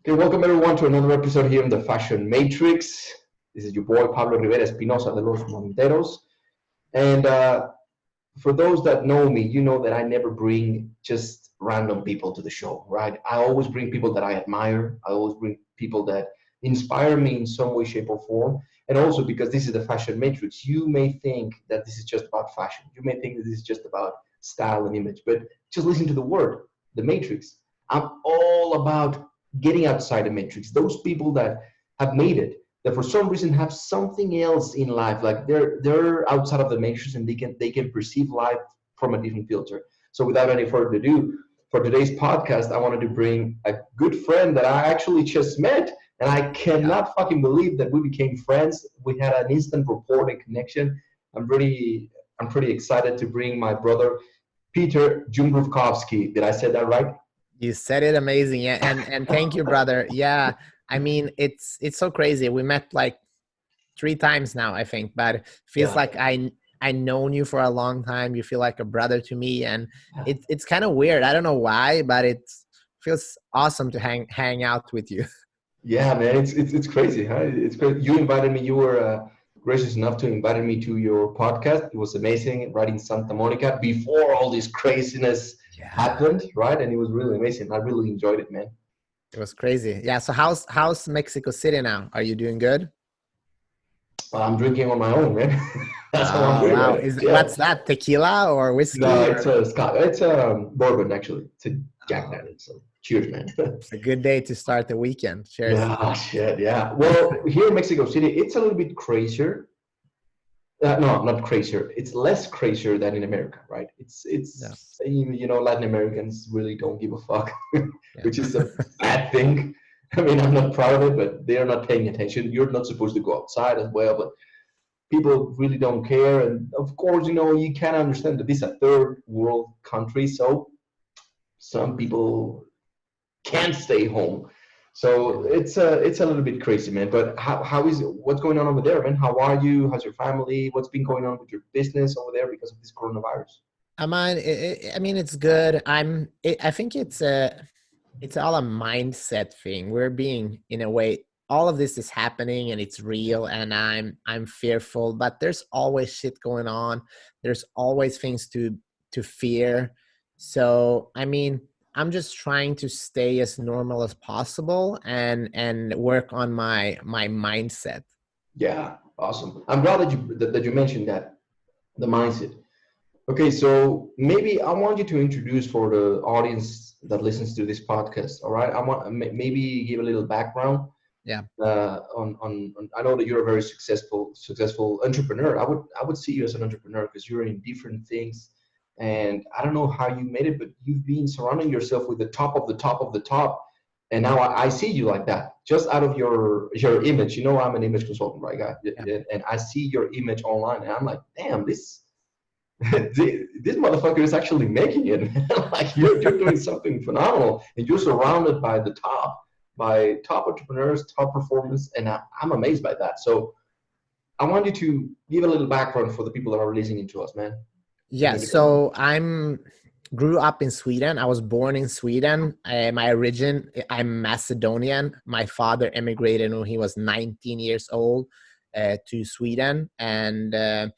Okay, welcome everyone to another episode here in the Fashion Matrix. This is your boy Pablo Rivera Espinosa de los Monteros. And for those that know me, you know that I never bring just random people to the show, right? I always bring people that I admire. I always bring people that inspire me in some way, shape, or form. And also because this is the Fashion Matrix, you may think that this is just about fashion. You may think that this is just about style and image, but just listen to the word, the Matrix. I'm all about getting outside the Matrix. Those people that have made it, that for some reason have something else in life, like they're outside of the matrix and they can perceive life from a different filter. So without any further ado, for today's podcast, I wanted to bring a good friend that I actually just met, and I Yeah. cannot fucking believe that we became friends. We had an instant rapport and connection. I'm pretty excited to bring my brother Peter Jumrukovski. Did I say that right? You said it amazing. Yeah. And thank you, brother. Yeah. I mean, it's so crazy. We met like three times now, I think, but it feels Yeah. like I known you for a long time. You feel like a brother to me, and it's kind of weird. I don't know why, but it feels awesome to hang out with you. Yeah, man, it's crazy, huh? It's crazy. You invited me. You were gracious enough to invite me to your podcast. It was amazing, right in Santa Monica before all this craziness Yeah. happened, right? And it was really amazing. I really enjoyed it, man. It was crazy. Yeah. So how's Mexico City now? Are you doing good? I'm drinking on my own, man. That's how I'm Oh doing, wow. right? Is Yeah. what's that? Tequila or No, whiskey it's or a Scott. It's a bourbon, actually. It's a Jack oh, Daniels. So cheers, man. it's a good day to start the weekend. Cheers. Yeah, shit. Yeah. Well, here in Mexico City, it's a little bit crazier. No, not crazier. It's less crazier than in America, right? It's Yeah. it's Latin Americans really don't give a fuck, Yeah. which is a bad thing. I mean, I'm not proud of it, but they're not paying attention. You're not supposed to go outside as well, but people really don't care. And of course, you can understand that this is a third world country, so some people can't stay home. Yeah. So it's a little bit crazy, man. But how is what's going on over there, man? How are you? How's your family? What's been going on with your business over there because of this coronavirus? I mean, it's good. I think it's all a mindset thing. We're being, in a way, all of this is happening and it's real, and I'm fearful, but there's always shit going on. There's always things to fear. So, I mean, I'm just trying to stay as normal as possible and work on my mindset. Yeah, awesome. I'm glad that you mentioned that, the mindset. Okay, so maybe I want you to introduce for the audience that listens to this podcast. All right, I want maybe give a little background Yeah. on. I know that you're a very successful entrepreneur. I would see you as an entrepreneur because you're in different things, and I don't know how you made it, but you've been surrounding yourself with the top of the top of the top, and now I see you like that just out of your image. I'm an image consultant, right, guy? Yeah. And I see your image online, and I'm like, damn, this this motherfucker is actually making it. Like you're doing something phenomenal, and you're surrounded by by top entrepreneurs, top performance, and I'm amazed by that. So I want you to give a little background for the people that are listening to us, man. Yeah, Maybe them. so I'm grew up in Sweden. I was born in Sweden. I'm Macedonian. My father emigrated when he was 19 years old to Sweden, and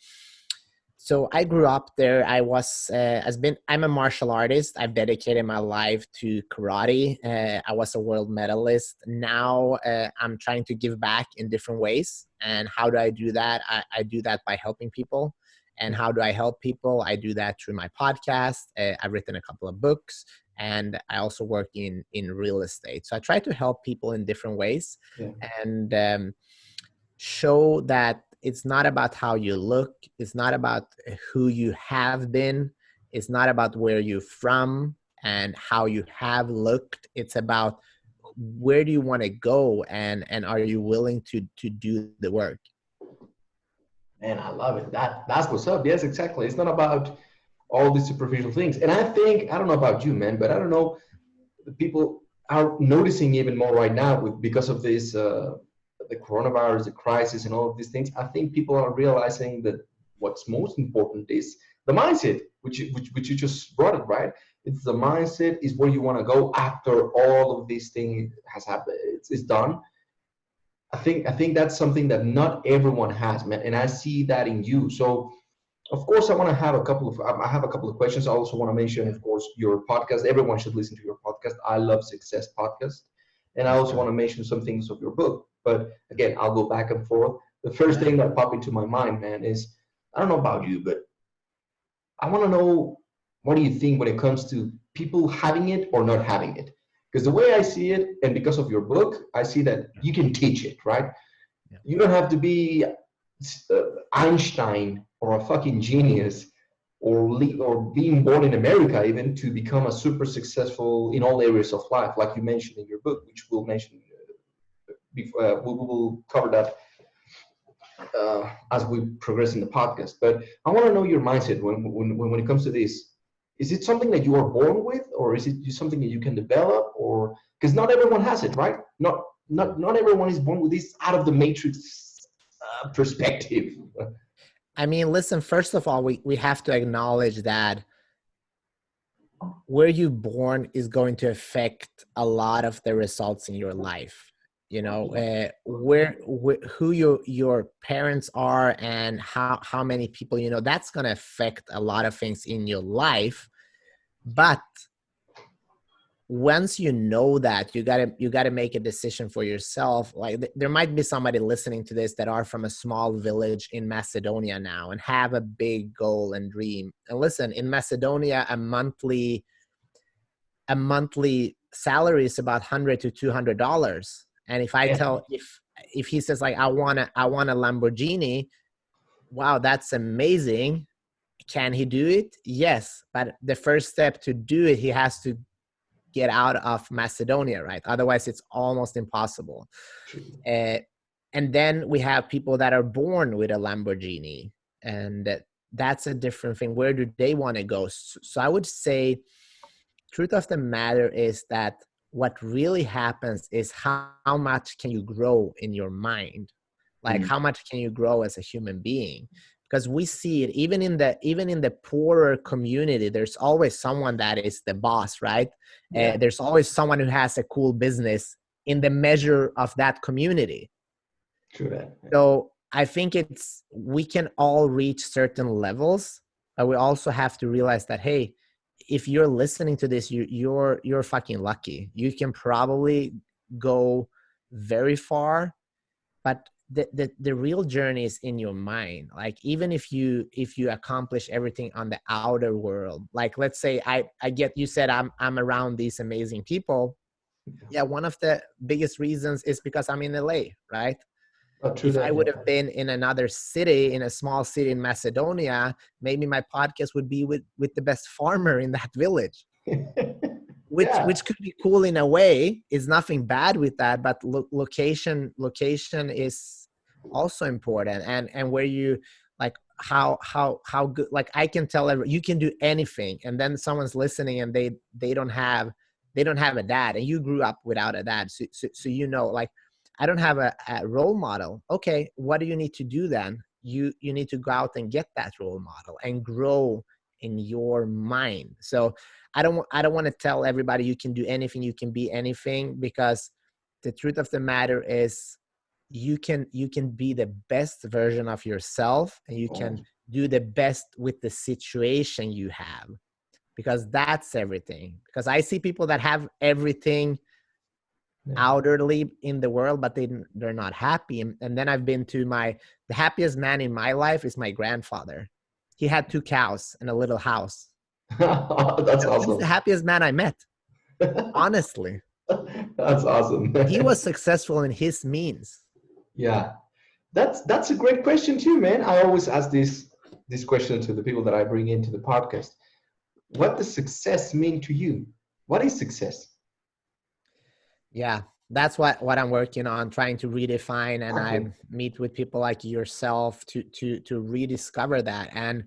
so I grew up there. I'm a martial artist. I've dedicated my life to karate. I was a world medalist. Now I'm trying to give back in different ways. And how do I do that? I do that by helping people. And how do I help people? I do that through my podcast. I've written a couple of books, and I also work in real estate. So I try to help people in different ways, Yeah. and show that it's not about how you look, it's not about who you have been, it's not about where you're from and how you have looked. It's about where do you want to go, and are you willing to do the work. Man, I love it. That's what's up. Yes, exactly. It's not about all these superficial things. And I think I don't know about you, man, but I don't know, the people are noticing even more right now with because of this the coronavirus, the crisis, and all of these things. I think people are realizing that what's most important is the mindset, which you just brought it, right? It's the mindset, is where you want to go after all of these things has happened. It's done. I think that's something that not everyone has, man, and I see that in you. So of course, I have a couple of questions. I also want to mention, of course, your podcast. Everyone should listen to your podcast. I Love Success podcast, and I That's also good. want to mention some things of your book. But again, I'll go back and forth. The first Yeah. thing that popped into my mind, man, is I don't know about you, but I want to know, what do you think when it comes to people having it or not having it? Because the way I see it, and because of your book, I see that you can teach it, right? Yeah. You don't have to be Einstein or a fucking genius, or being born in America even, to become a super successful in all areas of life, like you mentioned in your book, which we'll mention before, we will cover that as we progress in the podcast. But I want to know your mindset when it comes to this. Is it something that you are born with, or is it something that you can develop, or because not everyone has it, right? Not everyone is born with this out of the matrix perspective. I mean, listen, first of all, we have to acknowledge that where you born is going to affect a lot of the results in your life. You know, who your parents are and how many people you know, that's going to affect a lot of things in your life. But once you know that, you gotta make a decision for yourself. Like there might be somebody listening to this that are from a small village in Macedonia now and have a big goal and dream. And listen, in Macedonia, a monthly salary is about $100 to $200. And if I Yeah, tell, if he says like, I want a Lamborghini, wow, that's amazing. Can he do it? Yes. But the first step to do it, he has to get out of Macedonia, right? Otherwise, it's almost impossible. true. Uh, and then we have people that are born with a Lamborghini, and that's a different thing. Where do they want to go? So I would say, truth of the matter is that what really happens is how much can you grow in your mind, like Mm, how much can you grow as a human being, because we see it even in the poorer community. There's always someone that is the boss, right? yeah, There's always someone who has a cool business in the measure of that community. true that. Yeah. So I think we can all reach certain levels, but we also have to realize that, hey, if you're listening to this, you're fucking lucky. You can probably go very far, but the real journey is in your mind. Like even if you accomplish everything on the outer world, like let's say I get, you said I'm around these amazing people. Yeah, one of the biggest reasons is because I'm in LA, right? Oh, true If I that. would Yeah. have been in another city, in a small city in Macedonia, maybe my podcast would be with the best farmer in that village, which Yeah, which could be cool in a way. Is nothing bad with that, but location is also important, and where you, like, how good, like I can tell you can do anything, and then someone's listening and they don't have a dad, and you grew up without a dad, so you know, like, I don't have a role model. Okay, what do you need to do then? You need to go out and get that role model and grow in your mind. So I don't want to tell everybody you can do anything, you can be anything, because the truth of the matter is you can be the best version of yourself, and you oh, can do the best with the situation you have, because that's everything. Because I see people that have everything yeah. outwardly in the world, but they're not happy. And then I've been to the happiest man in my life is my grandfather. He had 2 cows and a little house. That's He's the awesome. happiest man I met, honestly. That's awesome. He was successful in his means. Yeah, that's a great question too, man. I always ask this question to the people that I bring into the podcast. What does success mean to you? What is success? Yeah, that's what I'm working on, trying to redefine, and I Okay, meet with people like yourself to rediscover that. And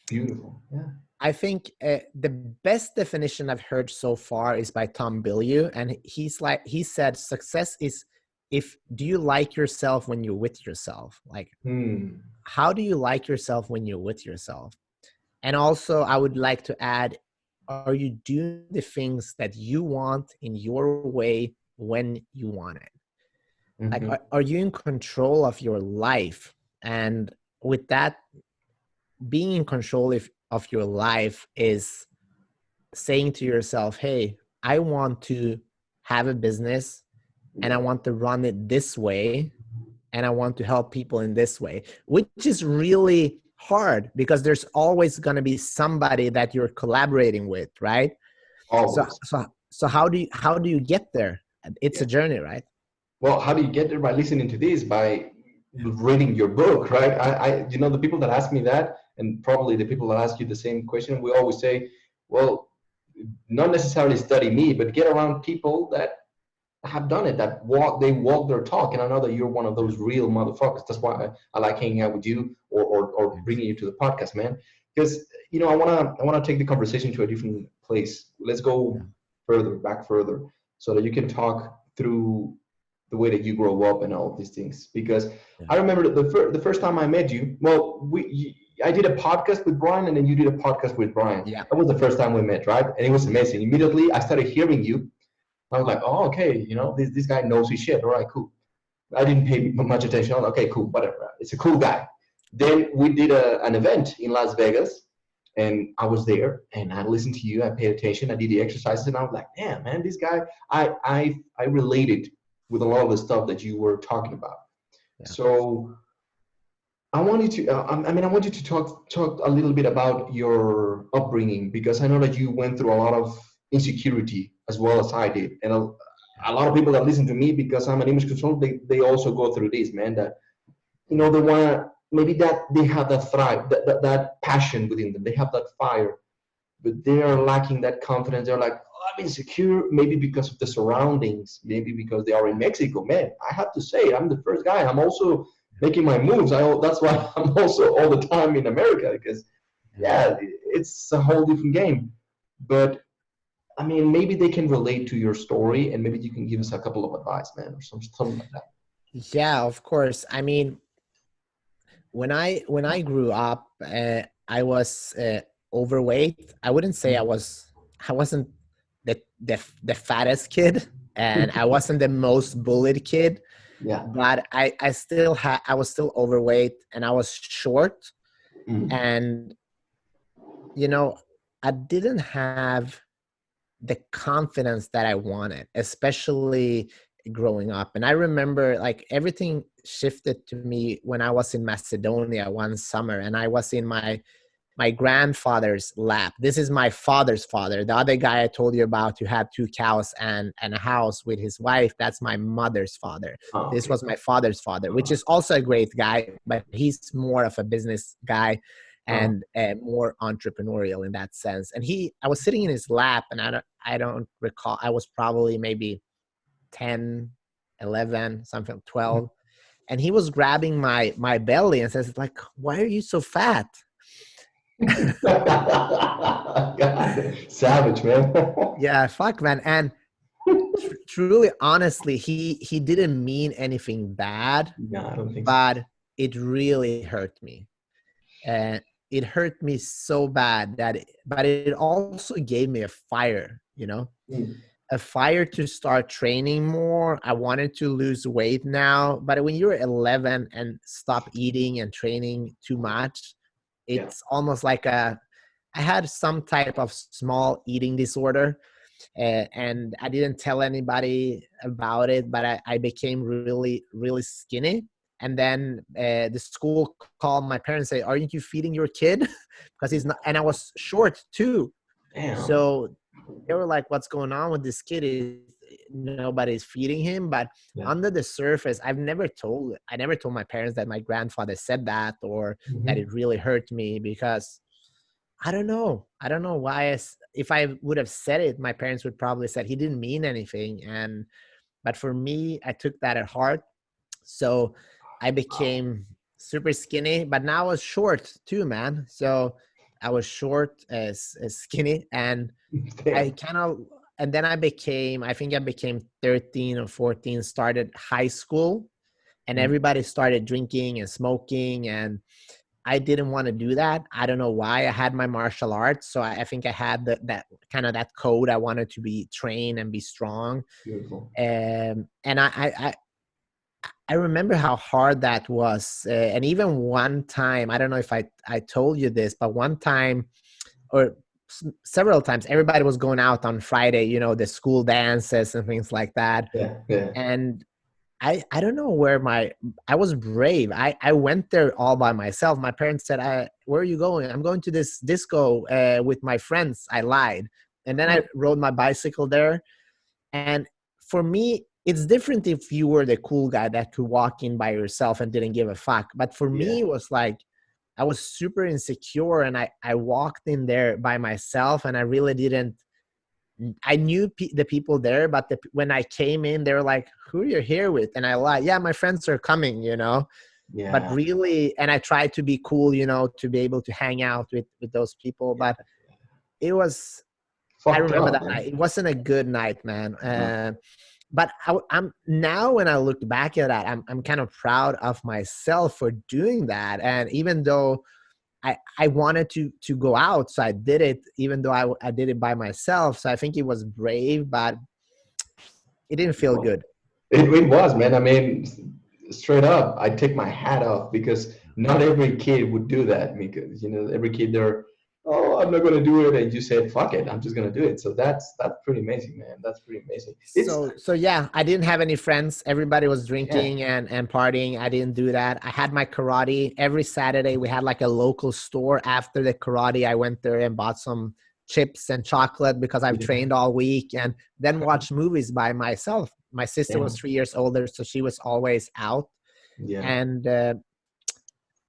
beautiful. Yeah. I think the best definition I've heard so far is by Tom Bilyeu, and he said success is, if do you like yourself when you're with yourself? Like, Hmm. how do you like yourself when you're with yourself? And also, I would like to add, are you doing the things that you want in your way when you want it? Like, Hmm. are you in control of your life? And with that, being in control of your life is saying to yourself, hey, I want to have a business and I Yeah. want to run it this way and I want to help people in this way, which is really hard because there's always going to be somebody that you're collaborating with, right? So Always. so how do you get there? It's Yeah. a journey, right? Well, how do you get there? By listening to this, by reading your book, right? The people that ask me that, and probably the people that ask you the same question, we always say, well, not necessarily study me, but get around people that have done it, that walk their talk. And I know that you're one of those real motherfuckers. That's why I like hanging out with you, or bringing you to the podcast, man. Because I wanna take the conversation to a different place. Let's Yeah. go back further, so that you can talk through the way that you grow up and all of these things. Because Yeah. I remember the first time I met you. Well, I did a podcast with Brian, and then you did a podcast with Brian. Yeah. That was the first time we met, right? And it was amazing. Immediately, I started hearing you. I was like, oh, okay, this guy knows his shit. All right, cool. I didn't pay much attention. Okay, cool, whatever. It's a cool guy. Then we did an event in Las Vegas, and I was there, and I listened to you. I paid attention. I did the exercises, and I was like, damn, man, this guy. I related with a lot of the stuff that you were talking about. Yeah. So I want you to. I want you to talk a little bit about your upbringing, because I know that you went through a lot of insecurity as well as I did, and a lot of people that listen to me, because I'm an image consultant, they also go through this, man. That they want to, maybe that they have that thrive, that passion within them. They have that fire, but they are lacking that confidence. They're like, oh, I'm insecure, maybe because of the surroundings, maybe because they are in Mexico. Man, I have to say, I'm the first guy. I'm also making my moves. That's why I'm also all the time in America, because Yeah. yeah, it's a whole different game. But I mean, maybe they can relate to your story, and maybe you can give us a couple of advice, man, or something like that. Yeah, of course. I mean, when I grew up, I was overweight. I wouldn't say I wasn't the fattest kid, and I wasn't the most bullied kid, Yeah. but I was still overweight and I was short, Mm. and you know I didn't have the confidence that I wanted, especially growing up. And I remember like everything shifted to me when I was in Macedonia one summer, and I was in my grandfather's lap. This is my father's father. The other guy I told you about who had 2 cows and a house with his wife, that's my mother's father. Oh, This okay. was my father's father, which is also a great guy, but he's more of a business guy Oh. and more entrepreneurial in that sense. And I was sitting in his lap, and I don't recall. I was probably maybe 10, 11, something 12. And he was grabbing my belly and says like, why are you so fat? God, savage, man. Yeah, fuck, man. And truly, honestly, he didn't mean anything bad, No, I don't think so. but it really hurt me. And it hurt me so bad but it also gave me a fire, Mm. a fire to start training more. I wanted to lose weight now, but when you're 11 and stop eating and training too much, Yeah. it's almost like I had some type of small eating disorder, and I didn't tell anybody about it, but I became really, really skinny. And then the school called my parents and say, aren't you feeding your kid? Because he's not, and I was short too. Damn. So they were like, what's going on with this kid? Nobody's feeding him. But Yeah. under the surface, I never told my parents that my grandfather said that, or that Mhm. it really hurt me, because I don't know. I don't know why. If I would have said it, my parents would probably said he didn't mean anything. But for me, I took that at heart. So I became super skinny, but now I was short too, man. So I was short as skinny, and I Damn. kind of, and then I think I became 13 or 14, started high school, and Mm. everybody started drinking and smoking, and I didn't want to do that. I don't know why. I had my martial arts, so I think I had that kind of that code. I wanted to be trained and be strong. Beautiful. And I remember how hard that was. And even one time, I don't know if I told you this, but one time or several times, everybody was going out on Friday, you know, the school dances and things like that. Yeah, yeah. And I don't know where I was brave. I went there all by myself. My parents said, where are you going? I'm going to this disco with my friends. I lied. And then I rode my bicycle there. And for me, it's different if you were the cool guy that could walk in by yourself and didn't give a fuck. But for me, Yeah. it was like, I was super insecure, and I walked in there by myself, and I really didn't. I knew the people there, but when I came in, they were like, "Who are you here with?" And I lied, "Yeah, my friends are coming," you know. But Yeah. really, and I tried to be cool, you know, to be able to hang out with those people. Yeah. But it was. I Fucked remember up, that night. man. It wasn't a good night, man. No. But I'm now, when I look back at that, I'm kind of proud of myself for doing that. And even though I wanted to go out, so I did it, even though I did it by myself. So I think it was brave, but it didn't feel Well, good. it was, man. I mean, straight up, I take my hat off because not every kid would do that. Because every kid they're, oh, I'm not gonna do it, and you said, fuck it, I'm just gonna do it. So that's pretty amazing, man. That's pretty amazing. It's So yeah, I didn't have any friends. Everybody was yeah, drinking and partying. I didn't do that. I had my karate every Saturday. We had like a local store. After the karate, I went there and bought some chips and chocolate because I've yeah, trained all week, and then watched movies by myself. My sister yeah, was 3 years older, so she was always out. yeah. And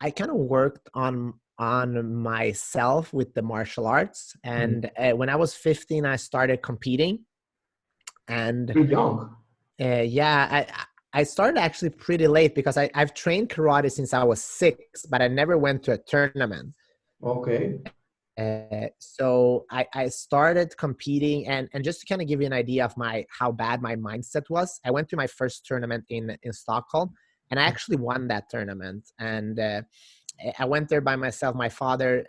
I kind of worked on myself with the martial arts. Mhm. And when I was 15, I started competing. And Too young. yeah, I started actually pretty late because I've trained karate since I was 6, but I never went to a tournament. Okay. So I started competing, and just to kind of give you an idea of how bad my mindset was, I went to my first tournament in Stockholm, and I actually won that tournament. And I went there by myself. My father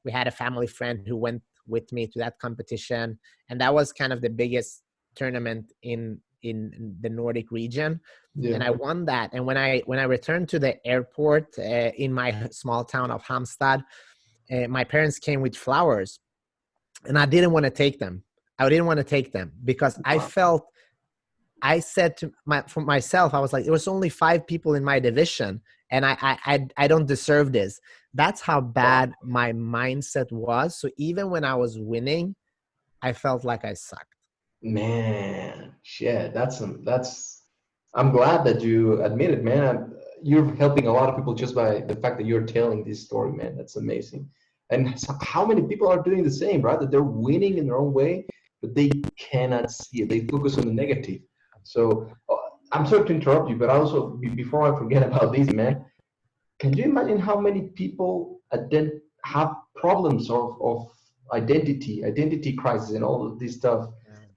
we had a family friend who went with me to that competition, and that was kind of the biggest tournament in the Nordic region. And Yeah. I won that. And when I returned to the airport in my small town of Halmstad, my parents came with flowers, and I didn't want to take them. I didn't want to take them because I said for myself, I was like, there was only 5 people in my division, and I don't deserve this. That's how Wow. bad my mindset was. So even when I was winning, I felt like I sucked. Man, shit, that's. I'm glad that you admit it, man. You're helping a lot of people just by the fact that you're telling this story, man. That's amazing. And how many people are doing the same, right? That they're winning in their own way, but they cannot see it. They focus on the negative. So I'm sorry to interrupt you, but also before I forget about this, man, can you imagine how many people have problems of identity crisis, and all of this stuff,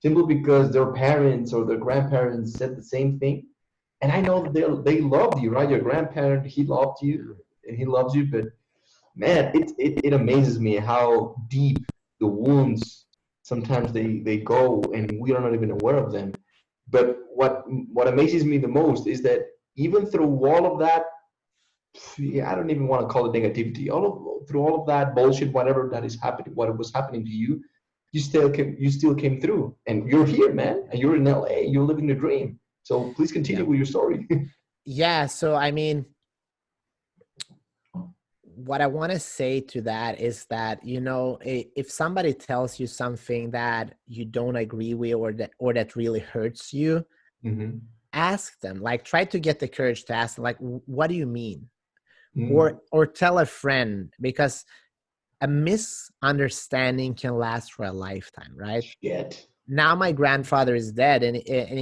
simply because their parents or their grandparents said the same thing? And I know that they loved you, right? Your grandparent, he loved you, and he loves you, but man, it amazes me how deep the wounds sometimes they go, and we are not even aware of them. But what amazes me the most is that even through all of that, yeah, I don't even want to call it negativity. Through all of that bullshit, whatever that is happening, what was happening to you, you still came through, and you're here, man, and you're in LA, you're living the dream. So please Yeah. continue with your story. Yeah. So, I mean, what I want to say to that is that, if somebody tells you something that you don't agree with, or that really hurts you, Hmm. ask them. Like, try to get the courage to ask them, like, what do you mean? Mm. Or tell a friend, because a misunderstanding can last for a lifetime, right? Shit. Now my grandfather is dead, and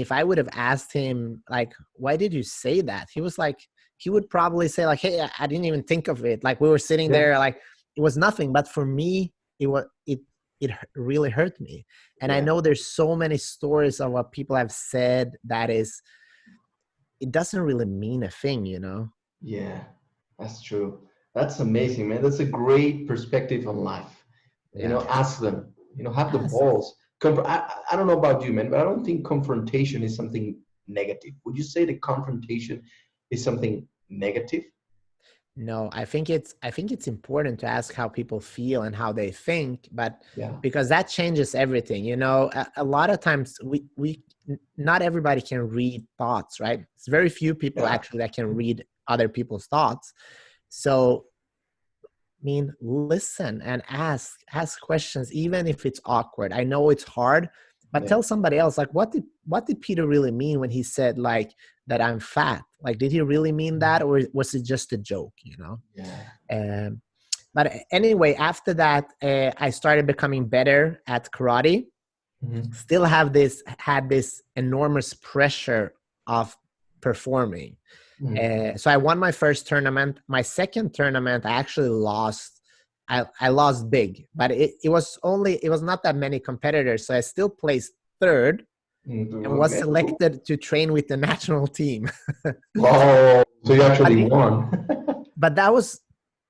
if I would have asked him, like, why did you say that, he would probably say, like, hey, I didn't even think of it, like, we were sitting Yeah. there, like, it was nothing. But for me, it really hurt me. And I Yeah. know there's so many stories of what people have said that it doesn't really mean a thing. Yeah. That's true. That's amazing, man. That's a great perspective on life. You Yeah. know, ask them. You know, have the Ask. balls. I don't know about you, man, but I don't think confrontation is something negative. Would you say that confrontation is something negative? No, I think it's important to ask how people feel and how they think, but Yeah. because that changes everything. A lot of times not everybody can read thoughts, right? It's very few people Yeah. actually that can read other people's thoughts. So, I mean, listen and ask questions, even if it's awkward. I know it's hard, but Yeah. tell somebody else, like, what did Peter really mean when he said, like, that I'm fat? Like, did he really mean that, or was it just a joke? Yeah. Um, but anyway, after that, I started becoming better at karate. Mhm. Still had this enormous pressure of performing. Mhm. So I won my first tournament. My second tournament, I actually lost. I lost big, but it was not that many competitors, so I still placed third and was Okay. selected to train with the national team. Oh, so you but actually won. but that was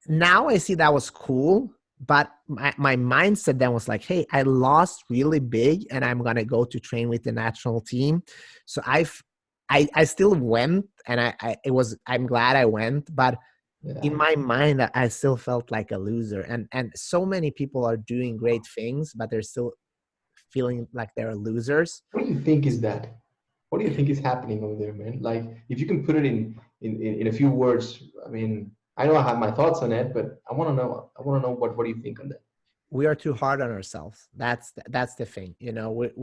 now I see that was cool. But my mindset then was like, hey, I lost really big and I'm gonna go to train with the national team. So I still went, and I'm glad I went, but in Yeah. my mind I still felt like a loser. And so many people are doing great things, but they're still feeling like they're losers. What do you think is that? What do you think is happening over there, man? Like, if you can put it in a few words, I mean, I know I have my thoughts on it, but I want to know. I want to know what do you think on that? We are too hard on ourselves. That's the thing.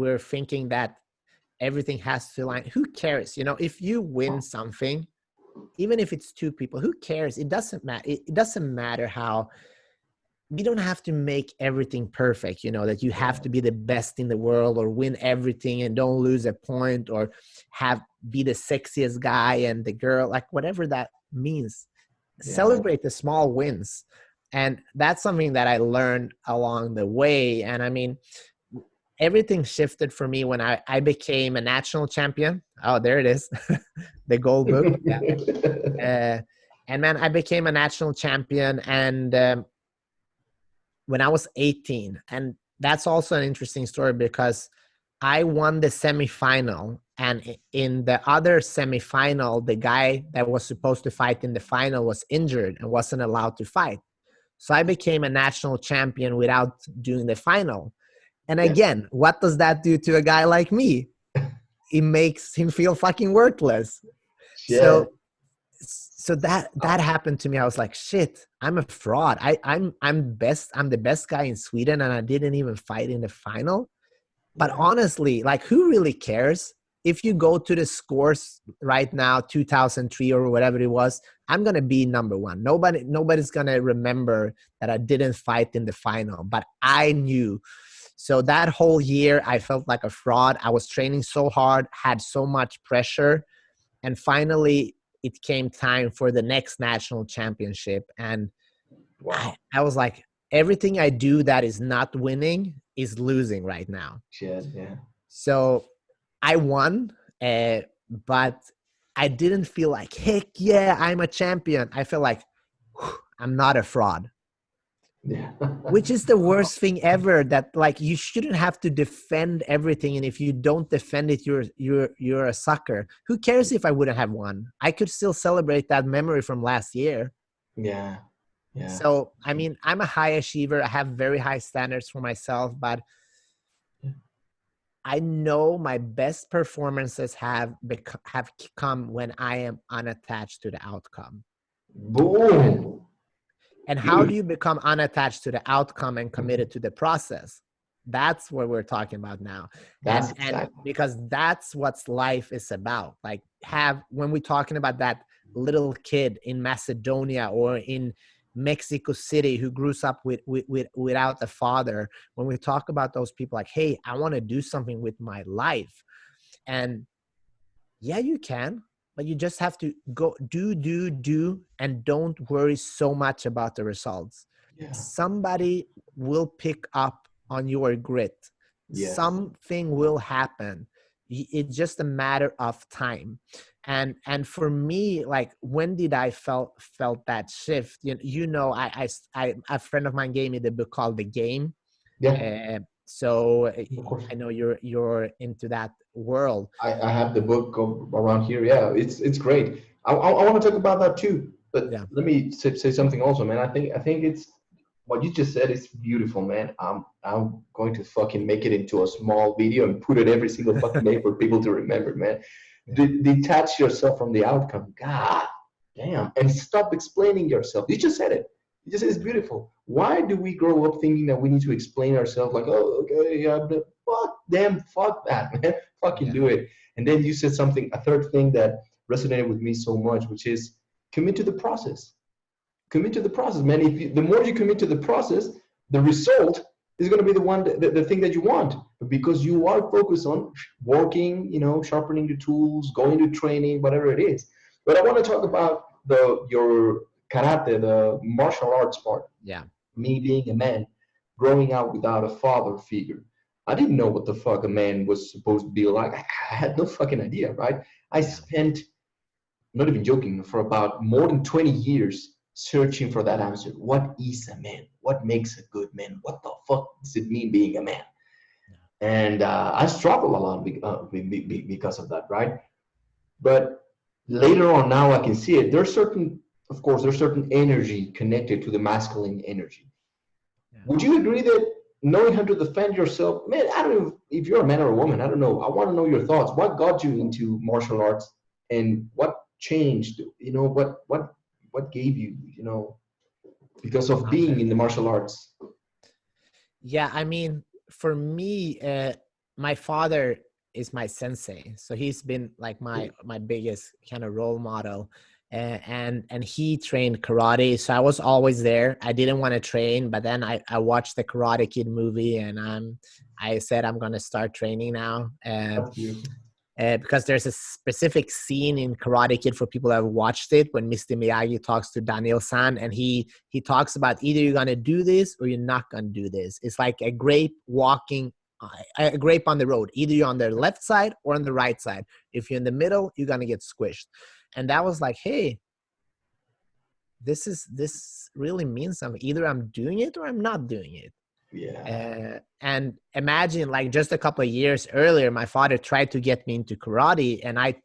We're thinking that everything has to line. Who cares? If you win something, even if it's two people, who cares? It doesn't matter. It doesn't matter how. We don't have to make everything perfect, that you have Yeah. to be the best in the world or win everything and don't lose a point, or be the sexiest guy and the girl, like whatever that means. Yeah. Celebrate the small wins. And that's something that I learned along the way. And I mean, everything shifted for me when I became a national champion. Oh, there it is. The gold book. Yeah. Uh, and man, I became a national champion. And when I was 18. And that's also an interesting story because I won the semifinal. And in the other semifinal, the guy that was supposed to fight in the final was injured and wasn't allowed to fight. So I became a national champion without doing the final. And Yeah. again, what does that do to a guy like me? It makes him feel fucking worthless. Shit. So that happened to me. I was like, shit, I'm a fraud. I'm the best guy in Sweden, and I didn't even fight in the final. But Yeah. honestly, like, who really cares? If you go to the scores right now, 2003 or whatever it was, I'm gonna be number one. Nobody's gonna remember that I didn't fight in the final, but I knew. So that whole year, I felt like a fraud. I was training so hard, had so much pressure, and finally, it came time for the next national championship. And I, Wow. I was like, everything I do that is not winning is losing right now. Shit. Yeah. So I won, but I didn't feel like, heck yeah, I'm a champion. I feel like, I'm not a fraud, Yeah. which is the worst thing ever. That, like, you shouldn't have to defend everything, and if you don't defend it, you're a sucker. Who cares if I wouldn't have won? I could still celebrate that memory from last year. Yeah. Yeah. So I mean, I'm a high achiever. I have very high standards for myself, but I know my best performances have come when I am unattached to the outcome. Boom. And how do Beautiful. you become unattached to the outcome and committed to the process? That's what we're talking about now. That's And exactly. because that's what life is about. Like, when we're talking about that little kid in Macedonia or in Mexico City who grew up without a father, when we talk about those people, like, hey, I want to do something with my life. And yeah, you can, but you just have to go do, and don't worry so much about the results. Yeah. Somebody will pick up on your grit. Yes. Something will happen. It's just a matter of time. And for me, like, when did I felt that shift? I a friend of mine gave me the book called The Game. Yeah, So of course. I know you're into that world. I have the book around here. Yeah, it's great. I want to talk about that too. But Yeah. let me say something also, man. I think it's what you just said is beautiful, man. I'm going to fucking make it into a small video and put it every single fucking day for people to remember, man. Yeah. Detach yourself from the outcome. God damn, and stop explaining yourself. You just said it. You just said it's beautiful. Why do we grow up thinking that we need to explain ourselves? Like, oh, okay, yeah, fuck them, fuck that, man. Fucking Yeah. do it. And then you said something, a third thing that resonated with me so much, which is commit to the process. Commit to the process, man. The more you commit to the process, the result is going to be the one, the thing that you want. But because you are focused on working, sharpening the tools, going to training, whatever it is. But I want to talk about your karate, the martial arts part. Yeah. Me being a man, growing up without a father figure. I didn't know what the fuck a man was supposed to be like. I had no fucking idea, right? I Yeah. spent, not even joking, for about more than 20 years searching for that answer. What is a man? What makes a good man? What the fuck does it mean being a man? And I struggle a lot because of that, right? But later on, now I can see it. There's certain, of course, there's certain energy connected to the masculine energy. Yeah. Would you agree that knowing how to defend yourself, man, I don't know if you're a man or a woman, I don't know. I want to know your thoughts. What got you into martial arts and what changed? What gave you, because of being Okay. in the martial arts? Yeah, I mean, for me, my father is my sensei, so he's been like my biggest kind of role model. And he trained karate, so I was always there. I didn't want to train, but then I watched the Karate Kid movie, and I said I'm gonna start training now. That's beautiful. Because there's a specific scene in Karate Kid for people that have watched it when Mr. Miyagi talks to Daniel-san, and he talks about either you're gonna do this or you're not gonna do this. It's like a grape walking, a grape on the road. Either you're on the left side or on the right side. If you're in the middle, you're gonna get squished. And that was like, hey, this really means something. Either I'm doing it or I'm not doing it. Yeah. And imagine, like, just a couple of years earlier, my father tried to get me into karate, and I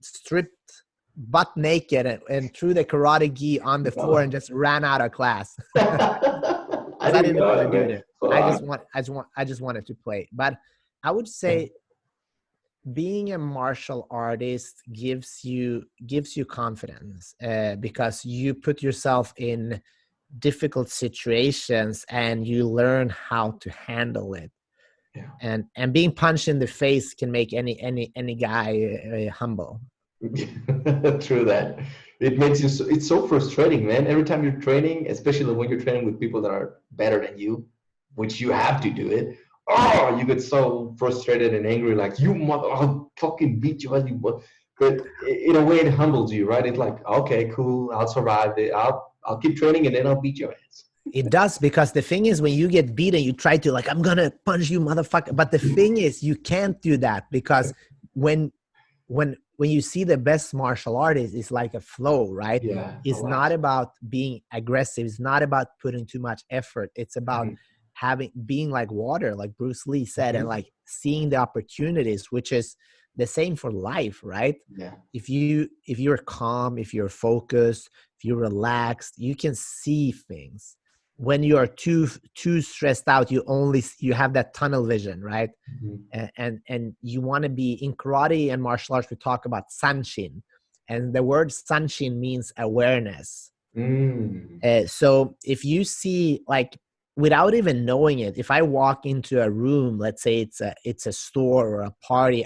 stripped butt naked and threw the karate gi on the floor and just ran out of class I because I didn't didn't want know to it, do man. that. Fuck. I just wanted to play. But I would say being a martial artist gives you confidence, because you put yourself in difficult situations and you learn how to handle it. Yeah. And being punched in the face can make any guy humble. True that. It makes you it's so frustrating, man. Every time you're training, especially when you're training with people that are better than you, which you have to do it. Oh, you get so frustrated and angry, like you mother, I'll fucking beat you as you. But in a way, it humbles you, right? It's like, okay, cool, I'll survive it. I'll keep training and then I'll beat your ass. It does, because the thing is, when you get beaten, you try to, like, I'm gonna punch you, motherfucker. But the thing is, you can't do that, because when you see the best martial artist, it's like a flow, right? Yeah, I It's like. not about being aggressive. It's not about putting too much effort. It's about Mhm, being like water, like Bruce Lee said, and mhm. like seeing the opportunities, which is the same for life, right? Yeah. If you're calm, if you're focused, if you're relaxed, you can see things. When you are too stressed out, you have that tunnel vision, right? Mhm. And you want to be in karate and martial arts. We talk about sanshin, and the word sanshin means awareness. Mm. So if you see, like, without even knowing it, if I walk into a room, let's say it's a store or a party,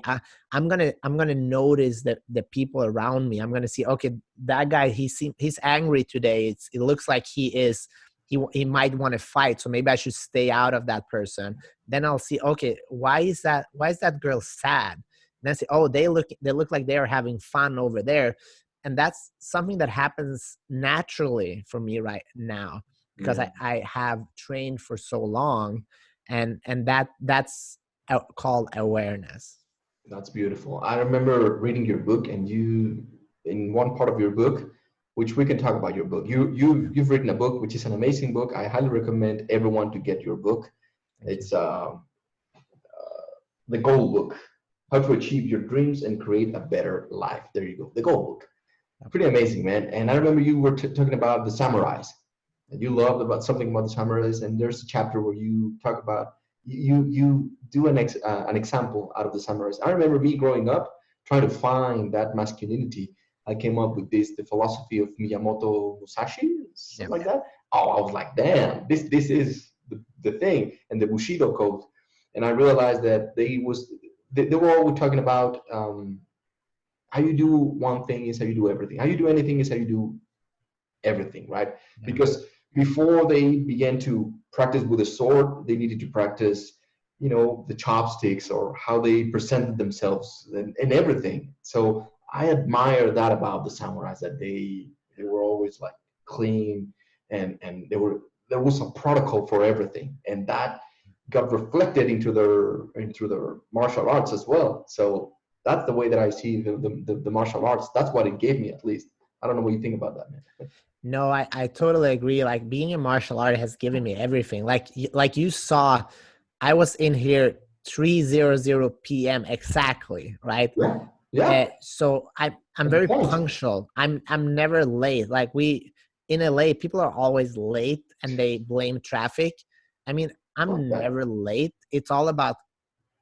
I'm gonna notice that the people around me. I'm gonna see, okay, that guy, he's angry today. It looks like he might want to fight, so maybe I should stay out of that person. Then I'll see, okay, why is that girl sad? Then I say, oh, they look like they are having fun over there. And that's something that happens naturally for me right now, because Yeah. I have trained for so long, and that's called awareness. That's beautiful. I remember reading your book, and you, in one part of your book, which we can talk about your book. You've written a book, which is an amazing book. I highly recommend everyone to get your book. Thank you. It's the Goal Book: How to Achieve Your Dreams and Create a Better Life. There you go, the Goal Book. Pretty amazing, man. And I remember you were talking about the samurais, and you loved about something about the samurais. And there's a chapter where you talk about you do an example out of the samurais. I remember me growing up trying to find that masculinity. I came up with the philosophy of Miyamoto Musashi, Yeah. something like that. Oh, I was like, damn, this is the thing, and the Bushido code. And I realized that they were always talking about how you do one thing is how you do everything. How you do anything is how you do everything, right? Yeah. Because before they began to practice with a sword, they needed to practice, the chopsticks or how they presented themselves and everything. So I admire that about the samurais, that they were always like clean, and there was a protocol for everything, and that got reflected into their martial arts as well. So that's the way that I see the martial arts. That's what it gave me, at least. I don't know what you think about that, man. No, I totally agree. Like being a martial art has given me everything. Like you saw, I was in here 3:00 p.m. exactly, right? Yeah, yeah. So I'm That's the very point. punctual. I'm never late. Like we in LA, people are always late and they blame traffic. I mean, Fuck I'm that. never late. It's all about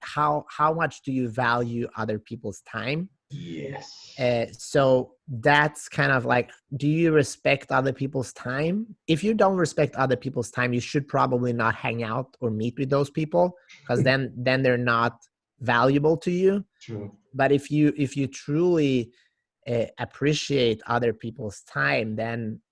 how much do you value other people's time. Yes. So that's kind of like, do you respect other people's time? If you don't respect other people's time, you should probably not hang out or meet with those people, because then they're not valuable to you. True. But if you truly appreciate other people's time, then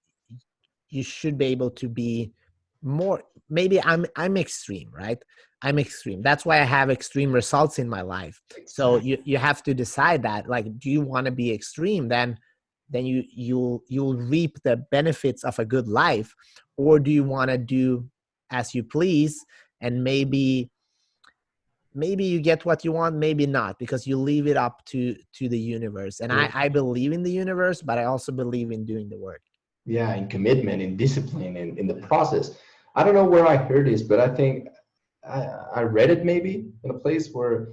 you should be able to be more. Maybe I'm extreme, right? I'm extreme. That's why I have extreme results in my life. So Exactly. you have to decide that, like, do you want to be extreme? Then you'll reap the benefits of a good life. Or do you want to do as you please, and maybe you get what you want, maybe not, because you leave it up to the universe. And True. I believe in the universe, but I also believe in doing the work. Yeah, in commitment, in discipline, in the process. I don't know where I heard this, but I think I read it maybe in a place where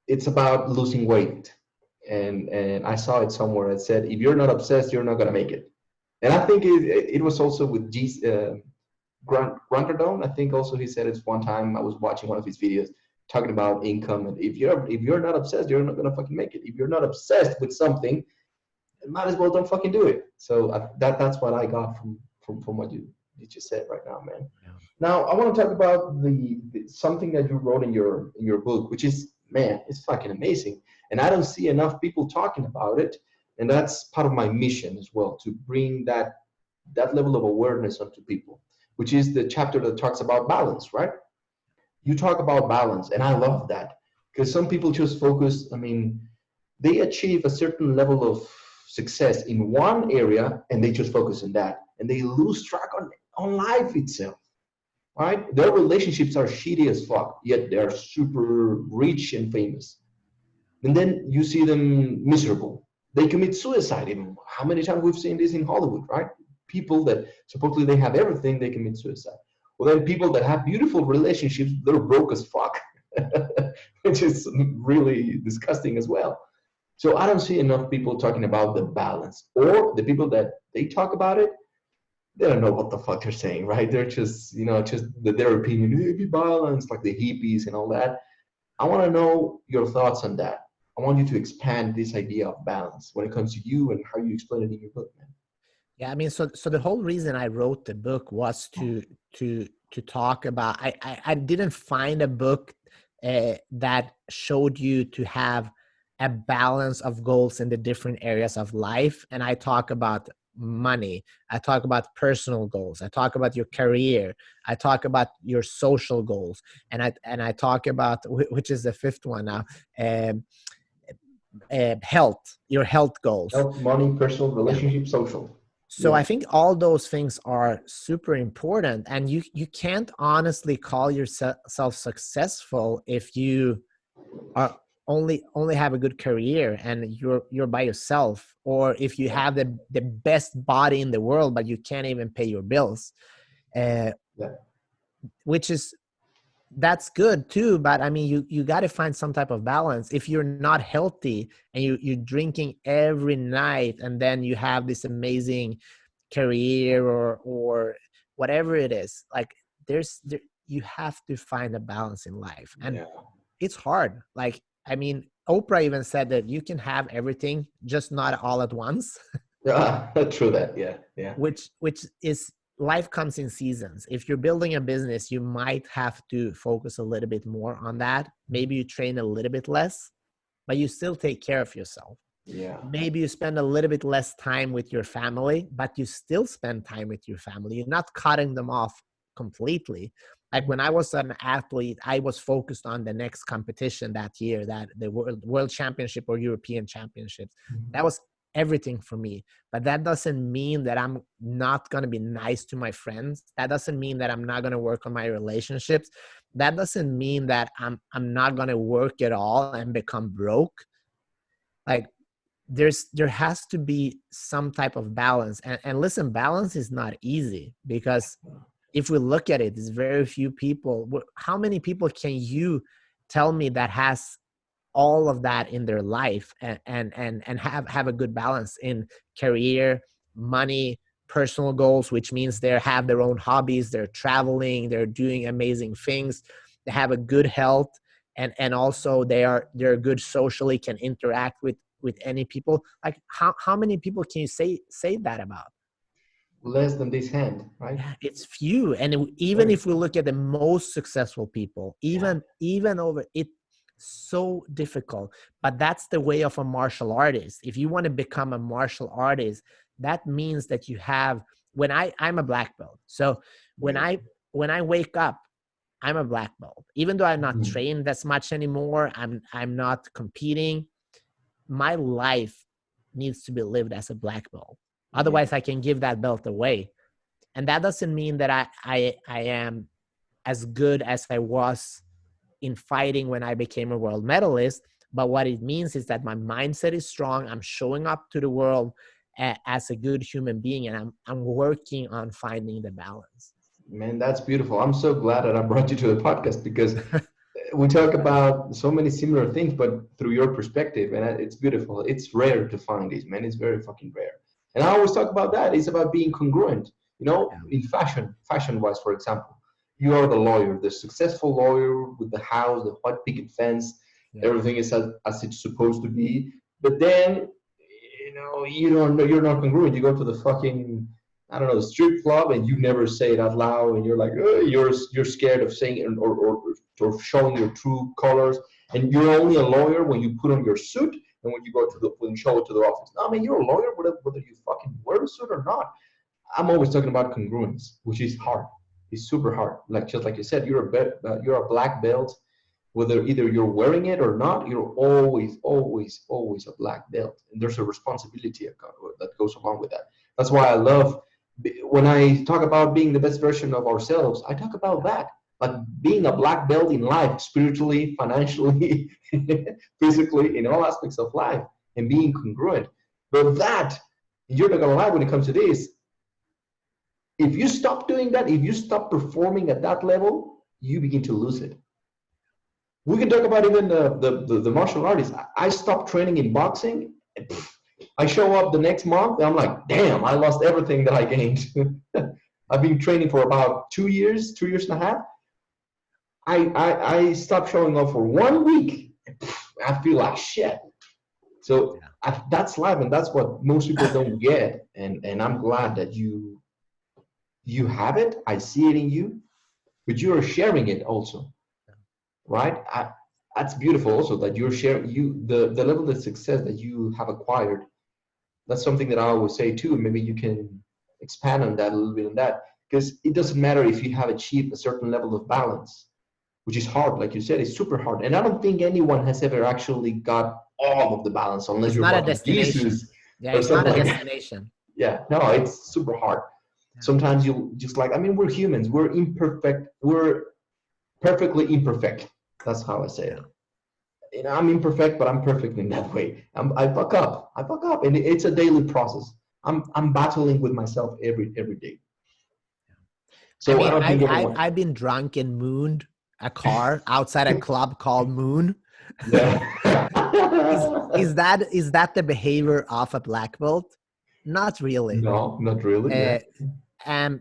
it's about losing weight. And I saw it somewhere. It said, if you're not obsessed, you're not gonna make it. And I think it was also with Grant Cardone. I think also he said it one time. I was watching one of his videos talking about income, and if you're not obsessed, you're not gonna fucking make it. If you're not obsessed with something, might as well don't fucking do it. So that's what I got from what you just said right now, man. Yeah. Now I want to talk about the something that you wrote in your book, which is, man, it's fucking amazing, and I don't see enough people talking about it, and that's part of my mission as well, to bring that level of awareness onto people, which is the chapter that talks about balance, right? You talk about balance, and I love that, because some people just focus. I mean, they achieve a certain level of success in one area and they just focus on that, and they lose track on life itself, right? Their relationships are shitty as fuck, yet they're super rich and famous. And then you see them miserable. They commit suicide. Even how many times we've seen this in Hollywood, right? People that supposedly they have everything, they commit suicide. Well, then people that have beautiful relationships, they're broke as fuck, which is really disgusting as well. So I don't see enough people talking about the balance, or the people that they talk about it, they don't know what the fuck they're saying, right? They're just, just their opinion, hey, be balanced, like the hippies and all that. I want to know your thoughts on that. I want you to expand this idea of balance when it comes to you and how you explain it in your book, man. Yeah, I mean, so the whole reason I wrote the book was to talk about. I didn't find a book that showed you to have a balance of goals in the different areas of life. And I talk about money. I talk about personal goals. I talk about your career. I talk about your social goals, and I talk about, which is the fifth one now, um, health, your health goals. Health, money, personal, Yeah. relationship, social. So Yeah. I think all those things are super important, and you can't honestly call yourself successful if you are only have a good career and you're by yourself, or if you Yeah. have the best body in the world but you can't even pay your bills, uh, Yeah. which is, that's good too, but I mean, you got to find some type of balance. If you're not healthy and you're drinking every night, and then you have this amazing career or whatever it is, like you have to find a balance in life, and Yeah. it's hard. Like, I mean, Oprah even said that you can have everything, just not all at once. Yeah. True that. Yeah. Yeah. Which is, life comes in seasons. If you're building a business, you might have to focus a little bit more on that. Maybe you train a little bit less, but you still take care of yourself. Yeah. Maybe you spend a little bit less time with your family, but you still spend time with your family. You're not cutting them off completely. Like when I was an athlete, I was focused on the next competition that year, that the world championship or European championships. That was everything for me. But that doesn't mean that I'm not going to be nice to my friends. That doesn't mean that I'm not going to work on my relationships. That doesn't mean that I'm not going to work at all and become broke. Like, there has to be some type of balance, and listen, balance is not easy, because if we look at it, there's very few people. How many people can you tell me that has all of that in their life, and have a good balance in career, money, personal goals, which means they have their own hobbies, they're traveling, they're doing amazing things, they have a good health, and also they're good socially, can interact with any people. Like, how many people can you say that about? Less than this hand, right? Yeah, it's few. And even Very. if we look at the most successful people, Yeah. even over it, so difficult. But that's the way of a martial artist. If you want to become a martial artist, that means that you have, I'm a black belt. So when Beautiful. I when I wake up, I'm a black belt. Even though I'm not Mhm. trained as much anymore, I'm not competing. My life needs to be lived as a black belt. Yeah. Otherwise, I can give that belt away. And that doesn't mean that I am as good as I was in fighting when I became a world medalist. But what it means is that my mindset is strong. I'm showing up to the world as a good human being, and I'm working on finding the balance. Man, that's beautiful. I'm so glad that I brought you to the podcast because we talk about so many similar things, but through your perspective, and it's beautiful. It's rare to find this, man. It's very fucking rare. And I always talk about that. It's about being congruent. You know, Yeah. in fashion-wise, for example, you are the lawyer, the successful lawyer with the house, the white picket fence, Yeah. everything is as it's supposed to be. But then, you know, you don't know, you're not congruent. You go to the fucking, I don't know, the strip club, and you never say it out loud, and you're like, you're scared of saying it, or showing your true colors, and you're only a lawyer when you put on your suit and when you go to the when you show it to the office. No, I mean, you're a lawyer whether you fucking wear a suit or not. I'm always talking about congruence, which is hard. It's super hard. Like just like you said, you're a black belt. Whether either you're wearing it or not, you're always a black belt, and there's a responsibility that goes along with that. That's why I love when I talk about being the best version of ourselves. I talk about that, like being a black belt in life, spiritually, financially, physically, in all aspects of life, and being congruent. But that, you're not gonna lie when it comes to this. If you stop doing that, if you stop performing at that level, you begin to lose it. We can talk about even the martial artists. I stopped training in boxing. And I show up the next month and I'm like, damn, I lost everything that I gained. I've been training for about 2 years, 2 years and a half. I stopped showing up for 1 week. And I feel like shit. So that's life, and that's what most people don't get. And I'm glad that you have it. I see it in you, but you are sharing it also, right? That's beautiful also that you're sharing the level of success that you have acquired. That's something that I always say too. Maybe you can expand on that a little bit on that, because it doesn't matter if you have achieved a certain level of balance, which is hard, like you said, it's super hard. And I don't think anyone has ever actually got all of the balance unless It's you're not a fucking destination. Jesus Yeah, or it's not something a like that. destination. Yeah, no, it's super hard. Yeah. Sometimes you just like, I mean, we're humans, we're imperfect, we're perfectly imperfect. That's how I say Yeah. it. You know, I'm imperfect, but I'm perfect in that way. I fuck up. I fuck up, and it's a daily process. I'm battling with myself every day. I So I mean, don't think everyone. I've been drunk and mooned a car outside a club called Moon. Yeah. Is that the behavior of a black belt? Not really. No, not really. Yeah. Uh, and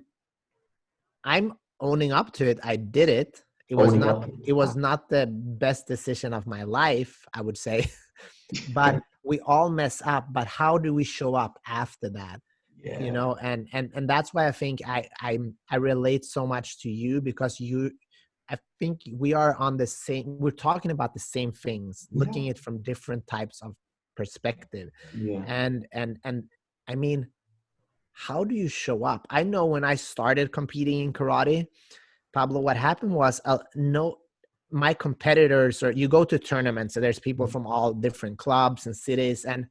I'm owning up to it. I did it. Owning up. It was not the best decision of my life, I would say. But we all mess up. But how do we show up after that? You Yeah. know, and that's why I think I relate so much to you, because I think we are on the same, we're talking about the same things, Yeah. looking at it from different types of perspective. Yeah. And I mean, how do you show up? I know when I started competing in karate, Pablo, what happened was no, my competitors, or you go to tournaments, so there's people from all different clubs and cities, and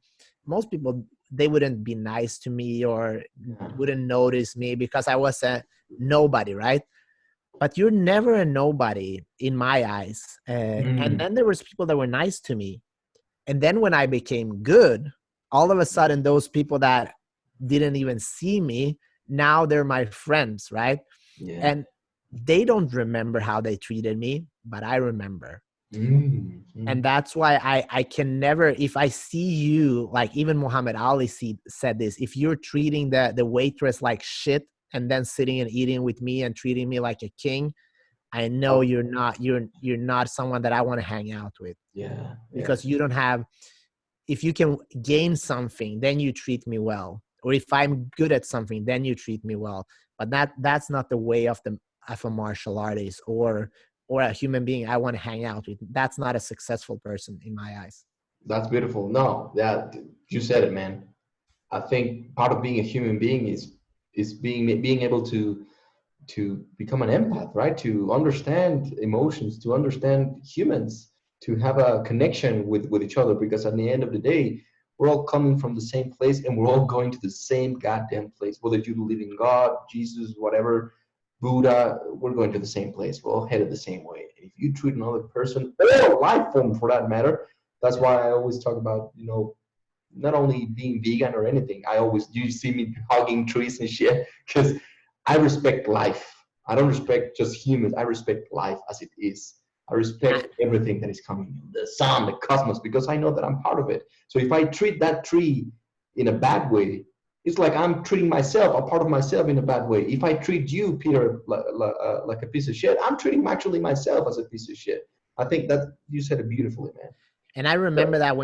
most people, they wouldn't be nice to me or Yeah. wouldn't notice me because I was a nobody, right? But you're never a nobody in my eyes. And Mm. then there was people that were nice to me, and then when I became good, all of a sudden those people that didn't even see me, now they're my friends, right? Yeah. And they don't remember how they treated me, but I remember. Mm. And Mm. that's why I can never, if I see you, like even Muhammad Ali said this, if you're treating the waitress like shit and then sitting and eating with me and treating me like a king, I know Oh, you're not someone that I want to hang out with, yeah. Yeah. because you don't have, if you can gain something, then you treat me well. Or if I'm good at something, then you treat me well. But that's not the way of the of a martial artist or a human being I want to hang out with. That's not a successful person in my eyes. That's beautiful. No, that you said it, man. I think part of being a human being is being able to become an empath, right? To understand emotions, to understand humans, to have a connection with each other. Because at the end of the day, we're all coming from the same place and we're all going to the same goddamn place. Whether you believe in God, Jesus, whatever, Buddha, we're going to the same place. We're all headed the same way. And if you treat another person or life form for that matter, that's Yeah. why I always talk about, not only being vegan or anything. I always do see me hugging trees and shit because I respect life. I don't respect just humans. I respect life as it is. I I, respect everything that is coming, the sun, the cosmos, because I know that I'm part of it. So if I treat that tree in a bad way, it's like I'm treating myself, a part of myself, in a bad way. If I treat you, Peter, like a piece of shit, I'm treating actually myself as a piece of shit. I think that you said it beautifully, man. and I remember So, that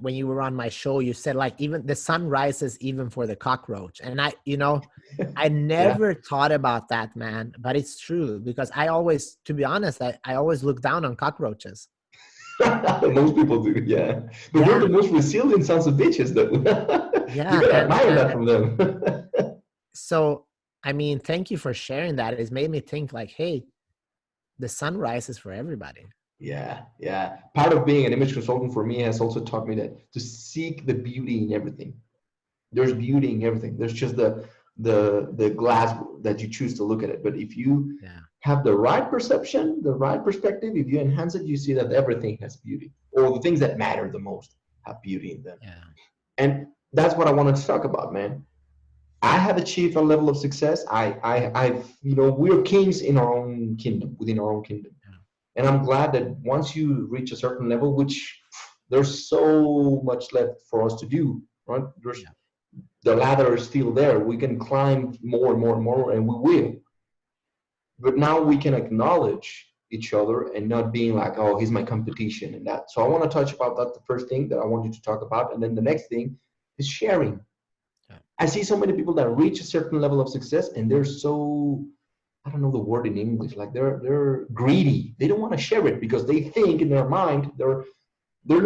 when you were on my show, you said like even the sun rises even for the cockroach. And I yeah. never thought about that, man. But it's true, because I always, to be honest, I always look down on cockroaches. Most people do, yeah. But they're Yeah, the most resilient sons of bitches, though. You yeah, gotta and admire that from them. so I mean, thank you for sharing that. It's made me think like, hey, the sun rises for everybody. Yeah, yeah. Part of being an image consultant for me has also taught me that to seek the beauty in everything. There's beauty in everything. There's just the glass that you choose to look at it. But if you Yeah, have the right perception, the right perspective, if you enhance it, you see that everything has beauty, or the things that matter the most have beauty in them. yeah, And that's what I wanted to talk about, man. I have achieved a level of success. We're kings in our own kingdom, within our own kingdom. yeah, And I'm glad that once you reach a certain level, which there's so much left for us to do, right? yeah, The ladder is still there. We can climb more and more and more, and we will. But now we can acknowledge each other and not being like, oh, he's my competition and that. So I want to touch about that. The first thing that I want you to talk about, and then the next thing is sharing. yeah, I see so many people that reach a certain level of success and they're so, I don't know the word in English, like they're greedy. They don't want to share it because they think in their mind they're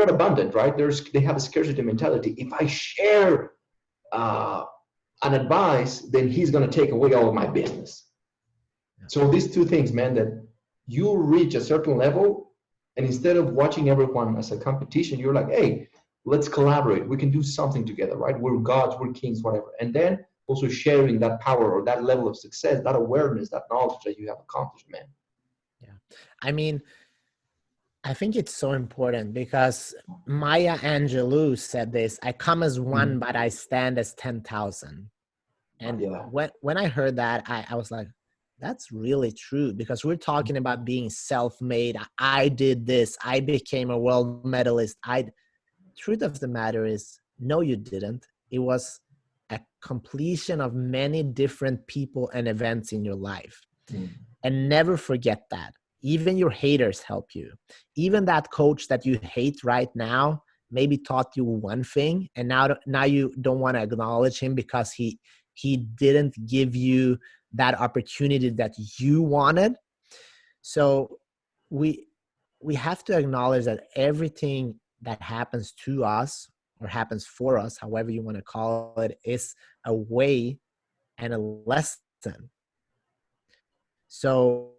not abundant, right? They have a scarcity mentality. If I share uh, an advice, then he's gonna take away all of my business. yeah. So these two things, man, that you reach a certain level, and instead of watching everyone as a competition, you're like, hey, let's collaborate. We can do something together, right? We're gods, we're kings, whatever. And then also sharing that power or that level of success, that awareness, that knowledge that you have accomplished, man. Yeah. I mean, I think it's so important because Maya Angelou said this: I come as one, Mm. but I stand as 10,000. And Yeah. when I heard that, I was like, that's really true, because we're talking about being self-made. I did this. I became a world medalist. Truth of the matter is, no, you didn't. It was a completion of many different people and events in your life. Mm. And never forget that. Even your haters help you. Even that coach that you hate right now maybe taught you one thing, and now you don't want to acknowledge him because he didn't give you that opportunity that you wanted. So we we have to acknowledge that everything that happens to us or happens for us, however you want to call it, is a way and a lesson. So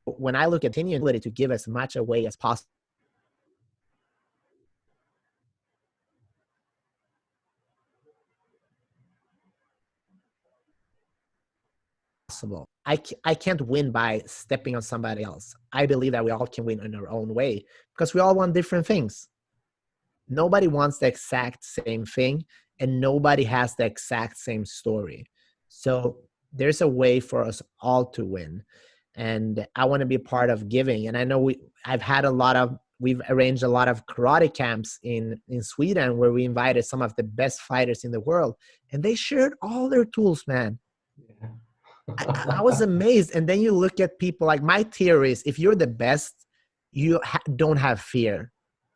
when I look at continuing to give as much away as possible, I can't win by stepping on somebody else. I believe that we all can win in our own way because we all want different things. Nobody wants the exact same thing, and nobody has the exact same story. So there's a way for us all to win. And I want to be part of giving. And I know we've arranged a lot of karate camps in Sweden where we invited some of the best fighters in the world, and they shared all their tools, man. I was amazed. And then you look at people, like, my theory is, if you're the best, you don't have fear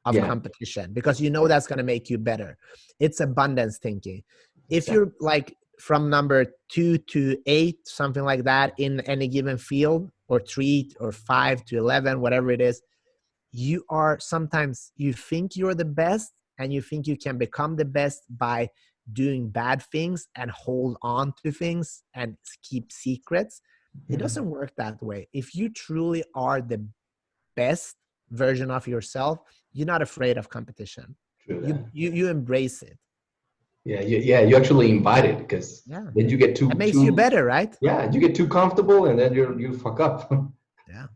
of Yeah. competition because you know that's going to make you better. It's abundance thinking. If Exactly. you're like from number 2 to 8, something like that, in any given field, or 3 or 5 to 11, whatever it is, you think you're the best, and you think you can become the best by doing bad things and hold on to things and keep secrets. It Yeah. doesn't work that way. If you truly are the best version of yourself, you're not afraid of competition. True you that. you, you embrace it. Yeah. Yeah. You actually invite it because Yeah, then you get that too makes you better, right? yeah, you get too comfortable and then you fuck up. Yeah.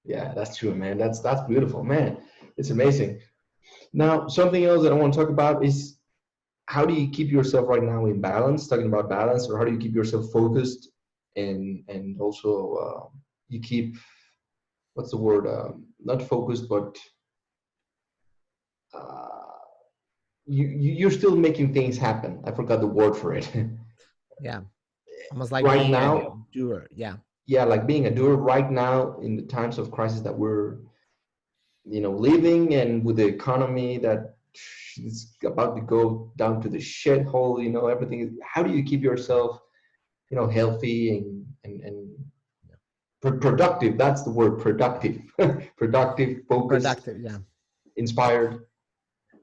Yeah, that's true, man. That's beautiful, man. It's amazing. Now, something else that I want to talk about is how do you keep yourself right now in balance? Talking about balance, or how do you keep yourself focused and also you keep, what's the word? Not focused, but uh, you're still making things happen. I forgot the word for it. Yeah, almost like Right being a now, doer. Yeah. yeah, like being a doer right now in the times of crisis that we're living, and with the economy that is about to go down to the shithole, everything. How do you keep yourself, healthy and productive? That's the word, productive. Productive, focused, Productive. Yeah. inspired.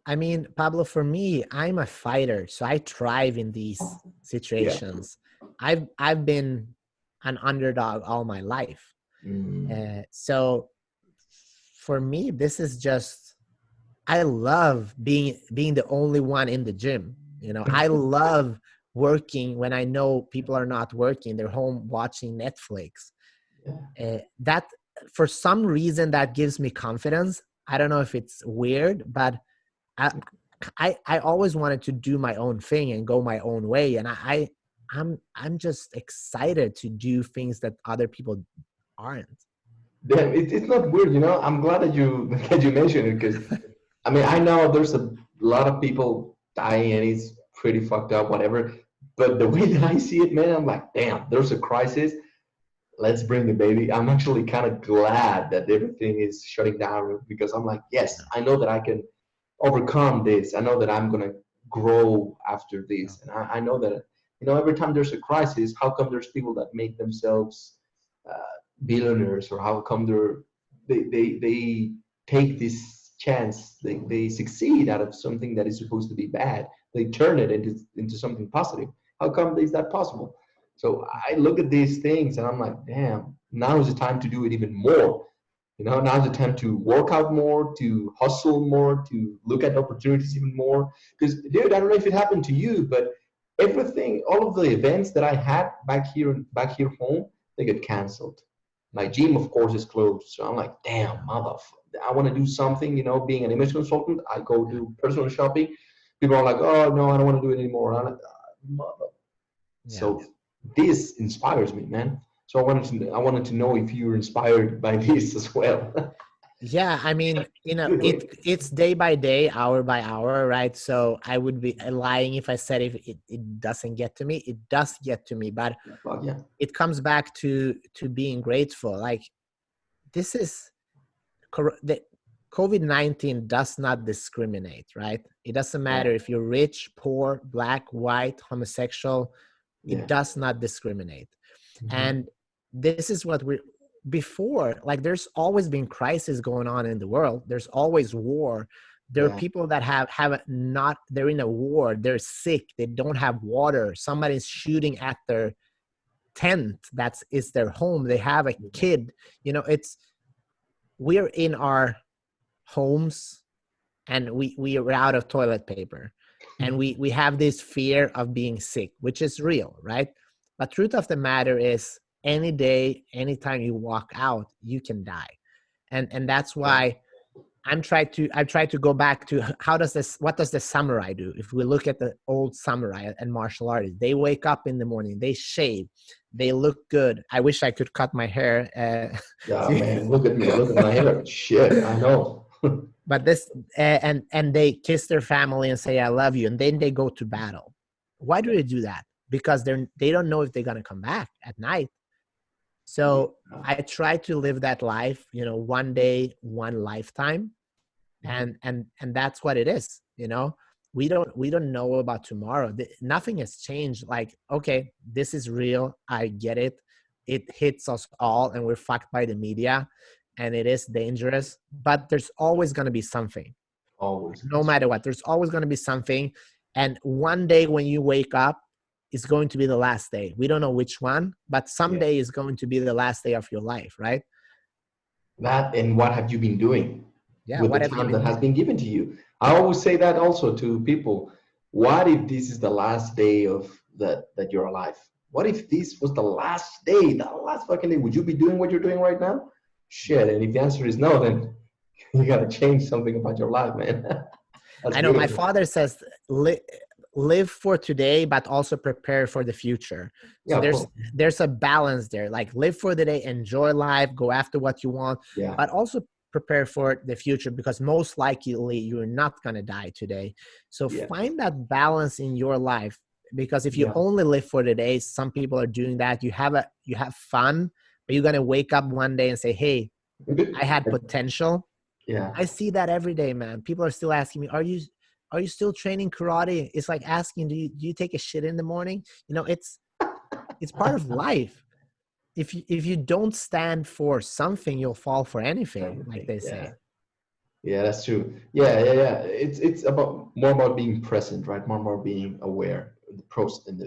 I mean, Pablo, for me, I'm a fighter, so I thrive in these Yeah. situations. I've been an underdog all my life. Mm. So for me, this is just, I love being the only one in the gym. I love working when I know people are not working; they're home watching Netflix. Yeah. That, for some reason, that gives me confidence. I don't know if it's weird, but I, I always wanted to do my own thing and go my own way, and I'm just excited to do things that other people aren't. Damn, it's not weird, I'm glad that you that you mentioned it, because I mean, I know there's a lot of people dying and it's pretty fucked up, whatever. But the way that I see it, man, I'm like, damn, there's a crisis. Let's bring the baby. I'm actually kind of glad that everything is shutting down, because I'm like, yes, Yeah, I know that I can overcome this. I know that I'm gonna grow after yeah, this, and I know that every time there's a crisis, how come there's people that make themselves billionaires, or how come they take this chance, they succeed out of something that is supposed to be bad, they turn it into something positive. How come is that possible? So I look at these things and I'm like, damn, now is the time to do it even more. Now's the time to work out more, to hustle more, to look at opportunities even more. Because, dude, I don't know if it happened to you, but everything, all of the events that I had back here home, they get canceled. My gym, of course, is closed. So I'm like, damn, motherfucker. I want to do something, being an image consultant. I go do personal shopping. People are like, oh, no, I don't want to do it anymore. I'm like, mother. Yeah. So this inspires me, man. So I wanted to know if you're inspired by this as well. Yeah, I mean, it's day by day, hour by hour, right? So I would be lying if I said if it doesn't get to me. It does get to me, but Well, yeah, it comes back to being grateful. Like, this is the COVID-19 does not discriminate, right? It doesn't yeah, matter if you're rich, poor, black, white, homosexual. It yeah. does not discriminate. Mhm. And this is what we before, like, there's always been crisis going on in the world. There's always war. There are Yeah, people that have not, they're in a war, they're sick, they don't have water, somebody's shooting at their tent that's is their home, they have a kid, it's we're in our homes, and we are out of toilet paper, and we have this fear of being sick, which is real, right? But truth of the matter is, any day, anytime you walk out, you can die. And that's yeah, why I try to go back to what does the samurai do? If we look at the old samurai and martial artists, they wake up in the morning, they shave, they look good. I wish I could cut my hair. yeah, man. Look at me. Look at my hair. Shit, I know. But this and they kiss their family and say I love you, and then they go to battle. Why do Yeah, they do that? Because they don't know if they're going to come back at night. yeah. So I try to live that life, one day, one lifetime. Mhm. And that's what it is. We don't know about tomorrow. Nothing has changed. Like, okay, this is real, I get it. It hits us all, and we're fucked by the media, and it is dangerous, but there's always going to be something. Always. No matter what, there's always going to be something. And one day when you wake up, is going to be the last day. We don't know which one, but Yeah. someday is going to be the last day of your life, right? That and what have you been doing Yeah, with the what have you time that been has doing? been given to you? I always say that also to people. What if this is the last day of that you're alive? What if this was the last day, the last fucking day? Would you be doing what you're doing right now? Shit. And if the answer is no, then you gotta change something about your life, man. That's I know my beautiful. father says, live for today, but also prepare for the future. Yeah, So of there's course. there's a balance there. Like, live for the day, enjoy life, go after what you want, Yeah, but also prepare for the future, because most likely you're not going to die today. So yeah, find that balance in your life, because if you yeah. only live for the day, some people are doing that. You have fun, but you're going to wake up one day and say, hey, Good. I had potential. Yeah. I see that every day, man. People are still asking me, "Are you still training karate?" It's like asking, "Do you take a shit in the morning?" It's part of life. If you don't stand for something, you'll fall for anything, like Everything. they Yeah. say. Yeah, that's true. Yeah, yeah, yeah. It's about more about being present, right? More and more being aware in the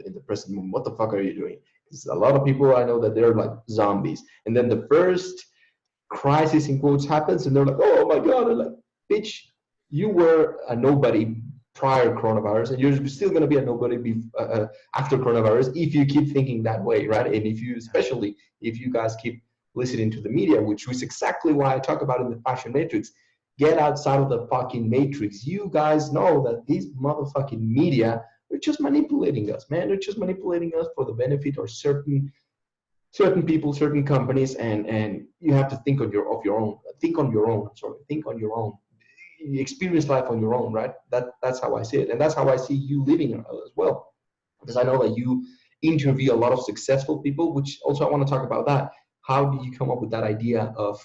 in the present moment. What the fuck are you doing? Because a lot of people I know that they're like zombies, and then the first crisis in quotes happens, and they're like, "Oh my god!" And like, bitch, you were a nobody prior coronavirus, and you're still gonna be a nobody after coronavirus if you keep thinking that way, right? And if you, especially if you guys keep listening to the media, which was exactly why I talk about in the fashion matrix. Get outside of the fucking matrix. You guys know that these motherfucking media are just manipulating us, man. They're just manipulating us for the benefit of certain people, certain companies, and you have to think on your own. Think on your own. Sorry, think on your own. You experience life on your own, right? That's how I see it, and that's how I see you living as well. Because I know that you interview a lot of successful people, which also I want to talk about that. How did you come up with that idea of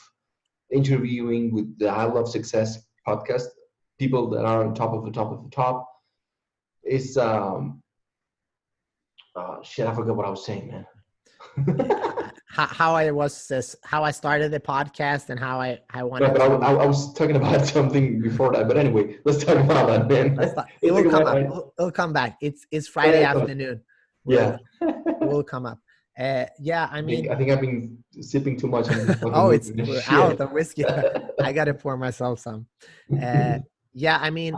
interviewing with the I Love Success podcast, people that are on top of the top of the top? Is shit, I forgot what I was saying, man. How I started the podcast, and how I Yeah, wanted but to. I was talking about something before that. But anyway, let's talk about that, man. It Let's will talk come about up. it. It'll come back. It's Yeah, Friday yeah, come on. afternoon. Will Yeah. it will come up. Yeah, I mean, I think I've been sipping too much on this fucking oh, it's movie. we're out Shit. of whiskey. I gotta pour myself some. Uh, yeah, I mean,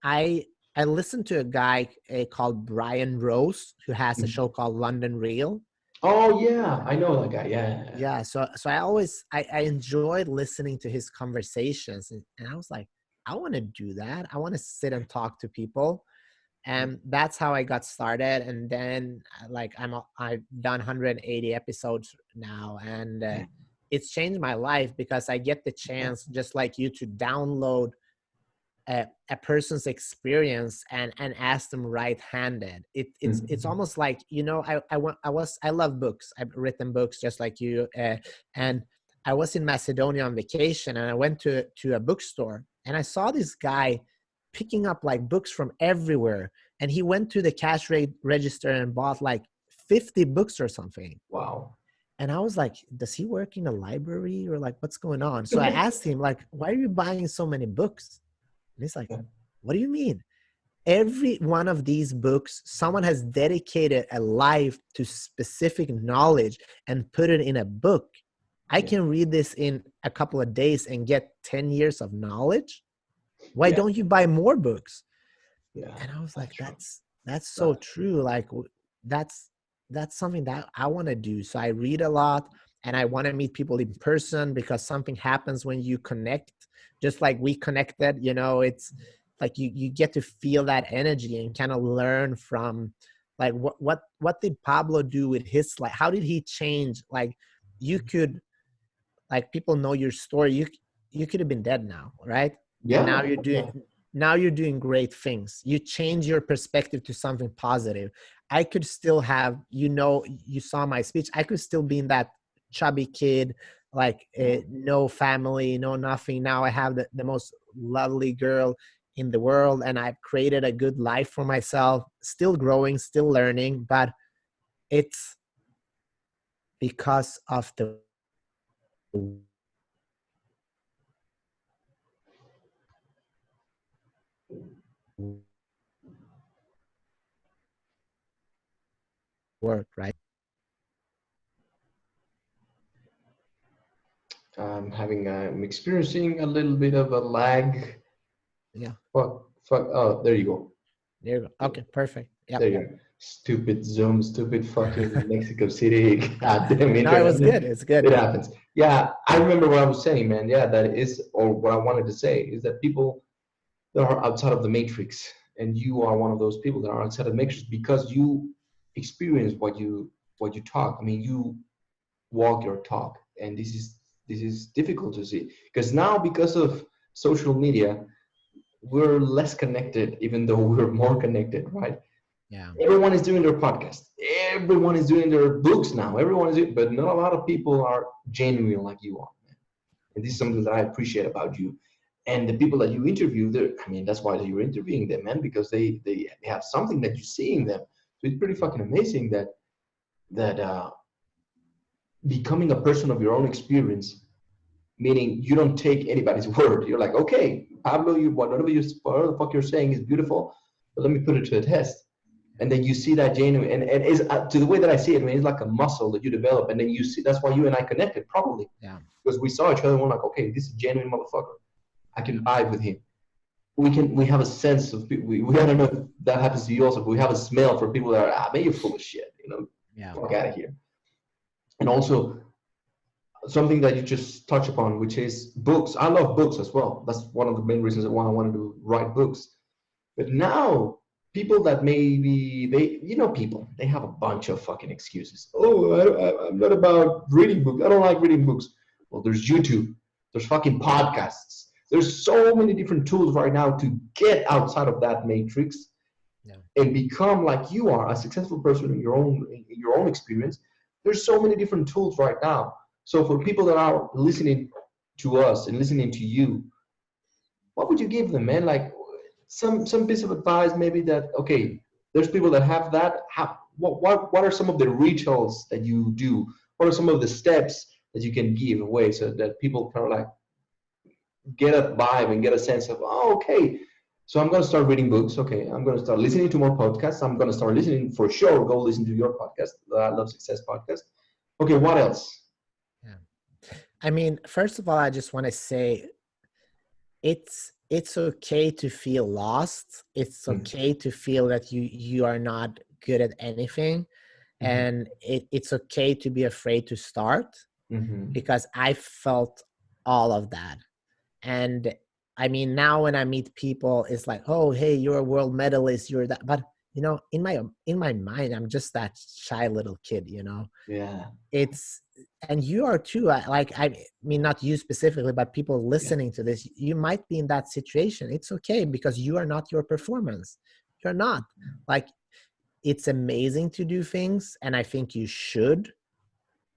I I listened to a guy called Brian Rose, who has a Mhm. show called London Real. Oh yeah, I know that guy. Yeah. Yeah, so I enjoyed listening to his conversations, and I was like, I want to do that. I want to sit and talk to people, and that's how I got started. And then like I've done 180 episodes now, and it's changed my life because I get the chance, just like you, to download a person's experience and ask them right-handed. It's Mhm. almost like, you know, I love books. I've written books just like you, and I was in Macedonia on vacation, and I went to a bookstore, and I saw this guy picking up like books from everywhere, and he went to the cash register and bought like 50 books or something. Wow. And I was like, does he work in a library, or like what's going on? So I asked him, like, why are you buying so many books? And he's like, what do you mean? Every one of these books, someone has dedicated a life to specific knowledge and put it in a book. I Yeah. can read this in a couple of days and get 10 years of knowledge. Why Yeah. don't you buy more books? Yeah. And I was That's like, true. that's so That's true. Like that's that's something that I want to do. So I read a lot, and I want to meet people in person, because something happens when you connect, just like we connected. You know, it's like you get to feel that energy and kind of learn from, like, what did Pablo do with his life? How did he change? Like, you could, like, people know your story. You could have been dead now, right? And yeah. Yeah. now you're doing great things. You change your perspective to something positive. I could still have, you know, you saw my speech, I could still be in that chubby kid, like no family, no nothing. Now I have the most lovely girl in the world, and I've created a good life for myself, still growing, still learning, but it's because of the work, right? I'm experiencing a little bit of a lag. Yeah. Fuck. Oh, there you go. There you go. Yeah, Okay, perfect. there Yep. you go. Stupid Zoom, stupid fucking Mexico City, goddamn No, it was internet. good. It's good. It happens. Yeah, I remember what I was saying, man. Yeah, that is, or what I wanted to say is that people that are outside of the matrix, and you are one of those people that are outside of the matrix because you experience what you talk. I mean, you walk your talk, and this is difficult to see because now, because of social media, we're less connected, even though we're more connected, right? Yeah. Everyone is doing their podcast, everyone is doing their books now, everyone is doing, but not a lot of people are genuine like you are, man. And this is something that I appreciate about you. And the people that you interview, I mean, that's why you're interviewing them, man, because they have something that you see in them. So it's pretty fucking amazing that becoming a person of your own experience, meaning you don't take anybody's word. You're like, okay, Pablo, whatever the fuck you're saying is beautiful, but let me put it to the test. And then you see that genuine, and is to the way that I see it, I mean, it's like a muscle that you develop, and then you see that's why you and I connected probably Yeah. because we saw each other and we're like, okay, this is a genuine motherfucker. I can vibe with him. We have a sense of people. We I don't know if that happens to you also, but we have a smell for people that are, man, you're full of shit, Yeah. fuck out of here. And also something that you just touch upon, which is books. I love books as well. That's one of the main reasons why I wanted to write books. But now, people that maybe people, they have a bunch of fucking excuses. Oh, I'm not about reading books. I don't like reading books. Well, there's YouTube. There's fucking podcasts. There's so many different tools right now to get outside of that matrix Yeah. and become like you are, a successful person in your own experience. There's so many different tools right now. So for people that are listening to us and listening to you, what would you give them, man? Like some piece of advice, maybe that okay, there's people that have that. What are some of the rituals that you do? What are some of the steps that you can give away so that people kind of like get a vibe and get a sense of, oh, okay, so I'm going to start reading books. Okay, I'm going to start listening to more podcasts. I'm going to start listening for sure. Go listen to your podcast, the I Love Success podcast. Okay, what else? Yeah. I mean, first of all, I just want to say it's it's okay to feel lost. It's okay to feel that you are not good at anything. And it's okay to be afraid to start, because I felt all of that. And I mean, now when I meet people, it's like, oh, hey, you're a world medalist, you're that. But in my mind, I'm just that shy little kid. Yeah. It's, and you are too. I mean, not you specifically, but people listening to this, you might be in that situation. It's okay, because you are not your performance. You're not. Like, it's amazing to do things, and I think you should,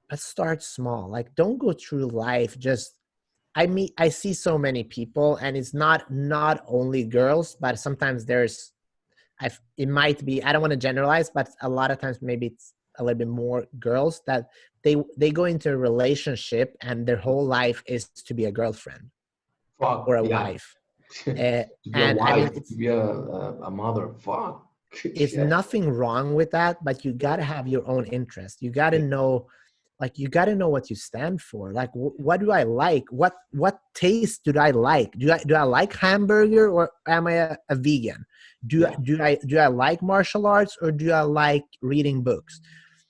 but start small. Like, don't go through life just, I see so many people, and it's not only girls, but sometimes there's, it might be, I don't want to generalize, but a lot of times maybe it's a little bit more girls that they go into a relationship and their whole life is to be a girlfriend Fuck or a yeah. wife. To be a And I mean, wife, to be a mother. Fuck. it's Shit. nothing wrong with that, but you got to have your own interest. You got to know, like, you got to know what you stand for. Like, what do I like? What taste do I like? Do I like hamburger, or am I a vegan? Do I like martial arts, or do I like reading books?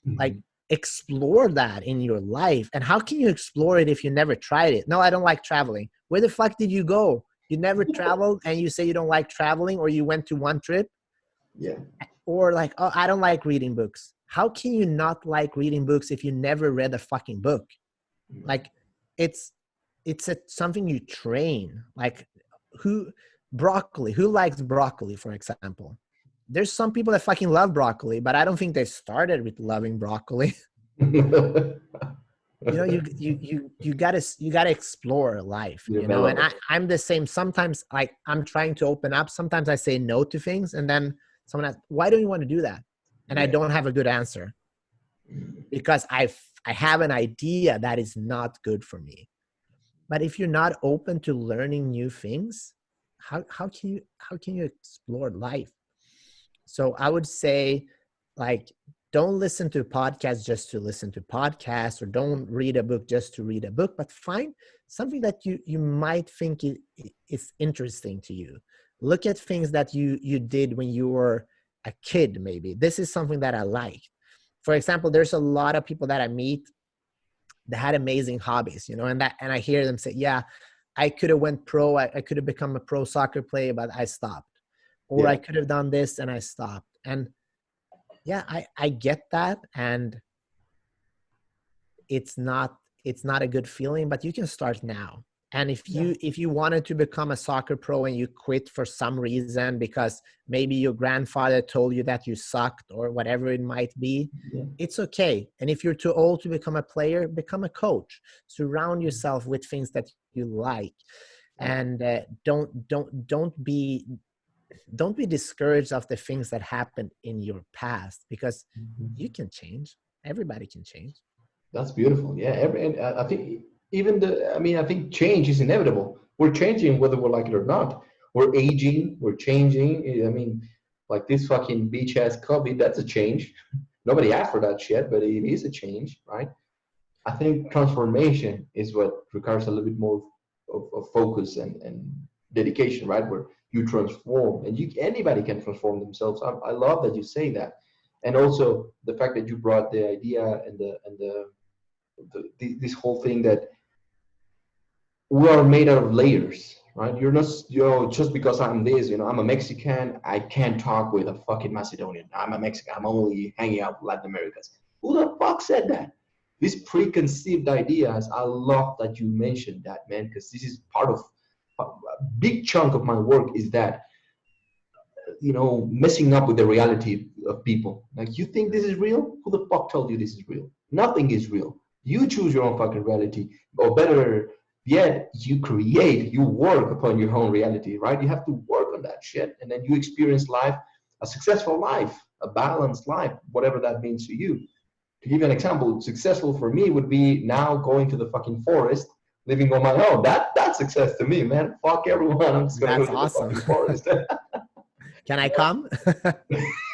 Like, explore that in your life. And how can you explore it if you never tried it? No, I don't like traveling. Where the fuck did you go? You never traveled, and you say you don't like traveling, or you went to one trip? Yeah. Or like, oh, I don't like reading books. How can you not like reading books if you never read a fucking book? Like, it's something you train. Like, who likes broccoli, for example? There's some people that fucking love broccoli, but I don't think they started with loving broccoli. You gotta explore life, and I'm the same. Sometimes, like, I'm trying to open up. Sometimes I say no to things, and then someone asks, why don't you want to do that? And I don't have a good answer, because I have an idea that is not good for me. But if you're not open to learning new things, how can you explore life? So I would say, like, don't listen to podcasts just to listen to podcasts, or don't read a book just to read a book, but find something that you might think is interesting to you. Look at things that you did when you were a kid. Maybe this is something that I like. For example, there's a lot of people that I meet that had amazing hobbies, and I hear them say, yeah, I could have went pro. I could have become a pro soccer player, but I stopped. Or I could have done this and I stopped. And yeah, I get that. And it's not a good feeling, but you can start now. And if you wanted to become a soccer pro and you quit for some reason, because maybe your grandfather told you that you sucked or whatever it might be, it's okay. And if you're too old to become a player, become a coach. Surround yourself with things that you like. And don't be discouraged of the things that happened in your past, because you can change. Everybody can change. That's beautiful. Yeah. And I think I think change is inevitable. We're changing whether we like it or not. We're aging. We're changing. I mean, like this fucking beach ass COVID, that's a change. Nobody asked for that shit, but it is a change, right? I think transformation is what requires a little bit more of focus and dedication, right? Where you transform, and anybody can transform themselves. I love that you say that, and also the fact that you brought the idea and this whole thing that we are made out of layers, right? You're not, just because I'm this, I'm a Mexican, I can't talk with a fucking Macedonian. I'm a Mexican, I'm only hanging out with Latin Americans. Who the fuck said that? These preconceived ideas, I love that you mentioned that, man, because this is part of a big chunk of my work is that, messing up with the reality of people. Like, you think this is real? Who the fuck told you this is real? Nothing is real. You choose your own fucking reality, or better yet, you work upon your own reality, right? You have to work on that shit, and then you experience life, a successful life, a balanced life, whatever that means to you. To give you an example, successful for me would be now going to the fucking forest, living on my own. That's success to me, man. Fuck everyone. I'm just gonna go to the fucking forest. Can I come?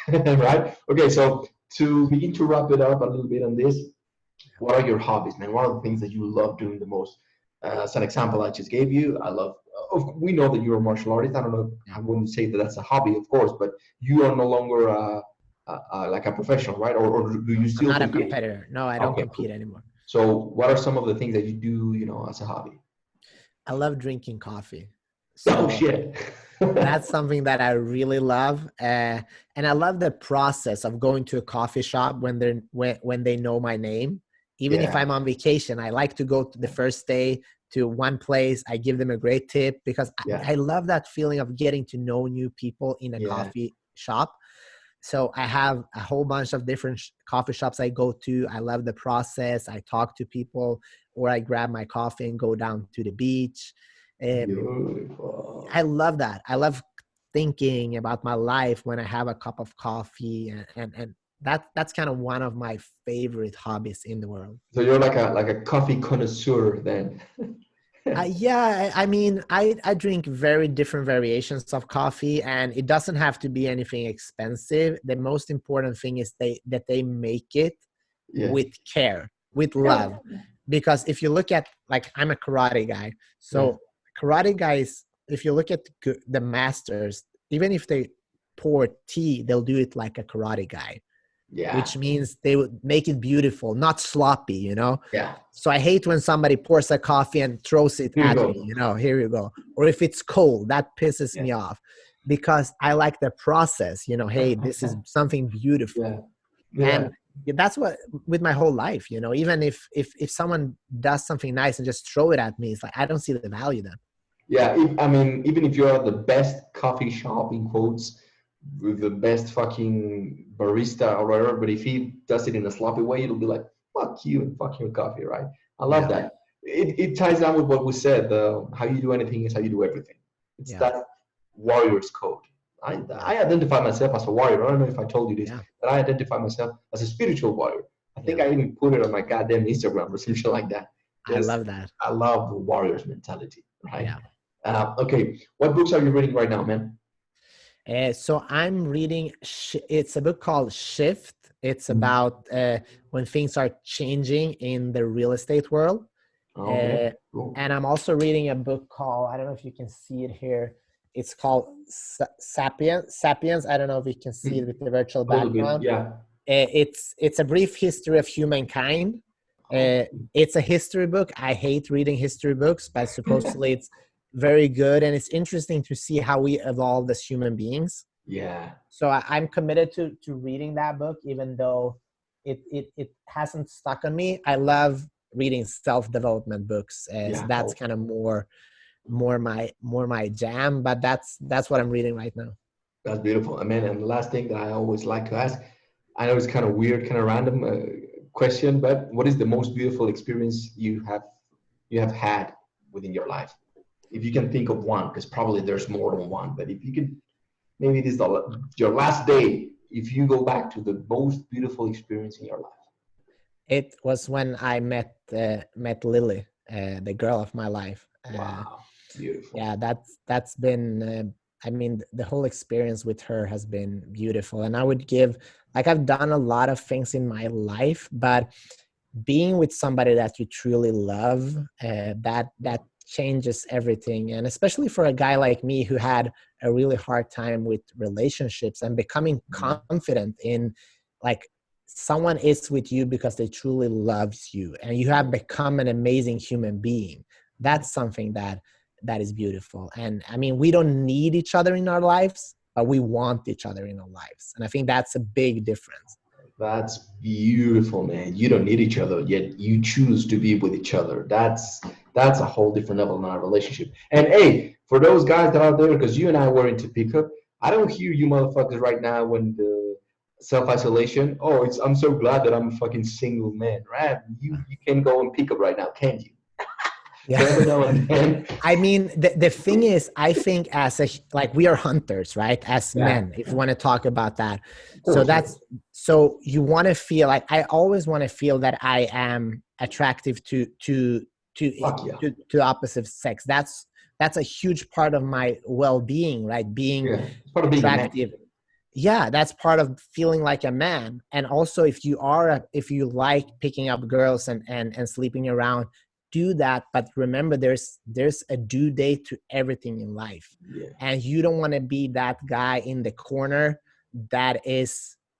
Right? Okay, so to begin to wrap it up a little bit on this, what are your hobbies, man? What are the things that you love doing the most? As an example I just gave you, I love we know that you're a martial artist. I don't know. I wouldn't say that that's a hobby, of course, but you are no longer like a professional, right? Or do you I'm still not a compete? competitor. No, I don't Okay, compete cool. anymore. So, what are some of the things that you do, as a hobby? I love drinking coffee. Oh So shit! that's something that I really love. And I love the process of going to a coffee shop when they know my name. Even if Yeah, I'm on vacation, I like to go to the first day to one place. I give them a great tip because yeah, I love that feeling of getting to know new people in a yeah. coffee shop. So I have a whole bunch of different coffee shops I go to. I love the process. I talk to people, or I grab my coffee and go down to the beach. Um, Beautiful. I love that. I love thinking about my life when I have a cup of coffee, and that's kind of one of my favorite hobbies in the world. So you're like a coffee connoisseur then. Yeah, I mean, I drink very different variations of coffee, and it doesn't have to be anything expensive. The most important thing is that they make it Yeah, with care, with yeah, love. Because if you look at, like, I'm a karate guy, yeah, so karate guys, if you look at the masters, even if they pour tea, they'll do it like a karate guy, yeah, which means they would make it beautiful, not sloppy, yeah. So I hate when somebody pours a coffee and throws it Here you at me, go. here you go. Or if it's cold, that pisses Yeah, me off because I like the process, hey, this is something beautiful. yeah, yeah. And that's what, with my whole life, even if someone does something nice and just throw it at me, it's like, I don't see the value then. Yeah, I mean, even if you're at the best coffee shop in quotes with the best fucking barista or whatever, but if he does it in a sloppy way, it'll be like, fuck you and fuck your coffee, right? I love Yeah. that. It ties down with what we said. How you do anything is how you do everything. It's Yeah. that warrior's code. Yeah. I identify myself as a warrior. I don't know if I told you this, Yeah. but I identify myself as a spiritual warrior. I think Yeah. I even put it on my goddamn Instagram or something like that. I Just love that. I love the warrior's mentality, right? Yeah. Okay, what books are you reading right now, man? So I'm reading, it's a book called Shift. It's Mhm. about when things are changing in the real estate world. Okay, Uh, cool. and I'm also reading a book called, I don't know if you can see it here. It's called Sapiens. Sapiens. I don't know if you can see it Mhm. with the virtual A little bit, background. yeah. It's a brief history of humankind. Oh, It's a history book. I hate reading history books, but supposedly it's very good, and it's interesting to see how we evolved as human beings. yeah, So I'm committed to reading that book, even though it hasn't stuck on me. I love reading self-development books, so yeah. that's Oh, kind of more my jam. But that's what I'm reading right now. that's beautiful. And man, and the last thing that I always like to ask, I know it's kind of weird, kind of random question, but what is the most beautiful experience you have had within your life? If you can think of one, because probably there's more than one, but if you can, maybe this is your last day. If you go back to the most beautiful experience in your life. It was when I met Lily, the girl of my life. Wow, beautiful. Yeah, that's been. I mean, the whole experience with her has been beautiful, and I would give, like, I've done a lot of things in my life, but being with somebody that you truly love, that changes everything. And especially for a guy like me who had a really hard time with relationships, and becoming Mhm. confident in, like, someone is with you because they truly loves you and you have become an amazing human being. That's something that is beautiful. And I mean, we don't need each other in our lives, but we want each other in our lives, and I think that's a big difference. That's beautiful, man. You don't need each other, yet you choose to be with each other. That's a whole different level in our relationship. And hey, for those guys that are out there, because you and I were into pickup, I don't hear you motherfuckers right now when the self-isolation. Oh, I'm so glad that I'm a fucking single man, right? You can go and pick up right now, can't you? So every Yeah. now and then, I mean, the thing is, I think like, we are hunters, right? As yeah, men, if you want to talk about that. of So course, that's, so you want to feel like, I always want to feel that I am attractive to fuck yeah, to opposite sex. That's a huge part of my well-being, right? Being yeah. It's part of being a man. attractive. Yeah, that's part of feeling like a man. And also, if you like picking up girls and sleeping around, do that, but remember there's a due date to everything in life. Yeah. And you don't want to be that guy in the corner that is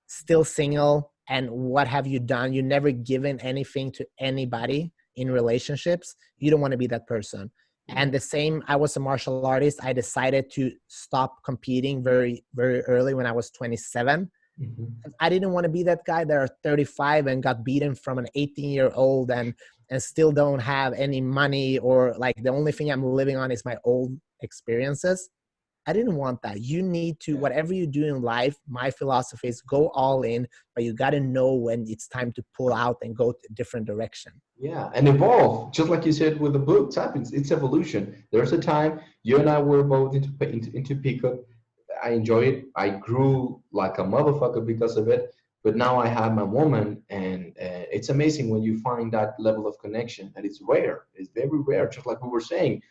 still single, and what have you done? You never given anything to anybody in relationships. You don't want to be that person. And the same, I was a martial artist. I decided to stop competing very, very early when I was 27. Mhm. I didn't want to be that guy that are 35 and got beaten from an 18-year-old and still don't have any money, or like the only thing I'm living on is my old experiences. I didn't want that. You need to, whatever you do in life, my philosophy is go all in, but you got to know when it's time to pull out and go a different direction. Yeah, and evolve, just like you said with the book. It's evolution. There's a time you and I were both into pickup. I enjoy it. I grew like a motherfucker because of it. But now I have my woman, and it's amazing when you find that level of connection. And it's rare. It's very rare. Just like we were saying,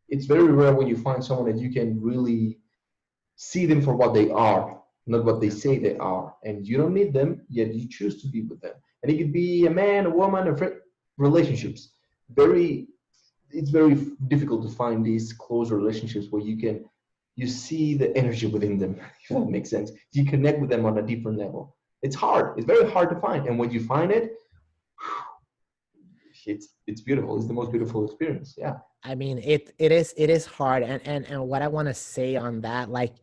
it's very rare when you find someone that you can really see them for what they are, not what they say they are. And you don't need them, yet you choose to be with them. And it could be a man, a woman, a friend, relationships. Very, it's very difficult to find these close relationships where you see the energy within them, if that makes sense. You connect with them on a different level. It's hard. It's very hard to find. And when you find it, it's beautiful. It's the most beautiful experience. Yeah. I mean, it is hard. And what I want to say on that, like,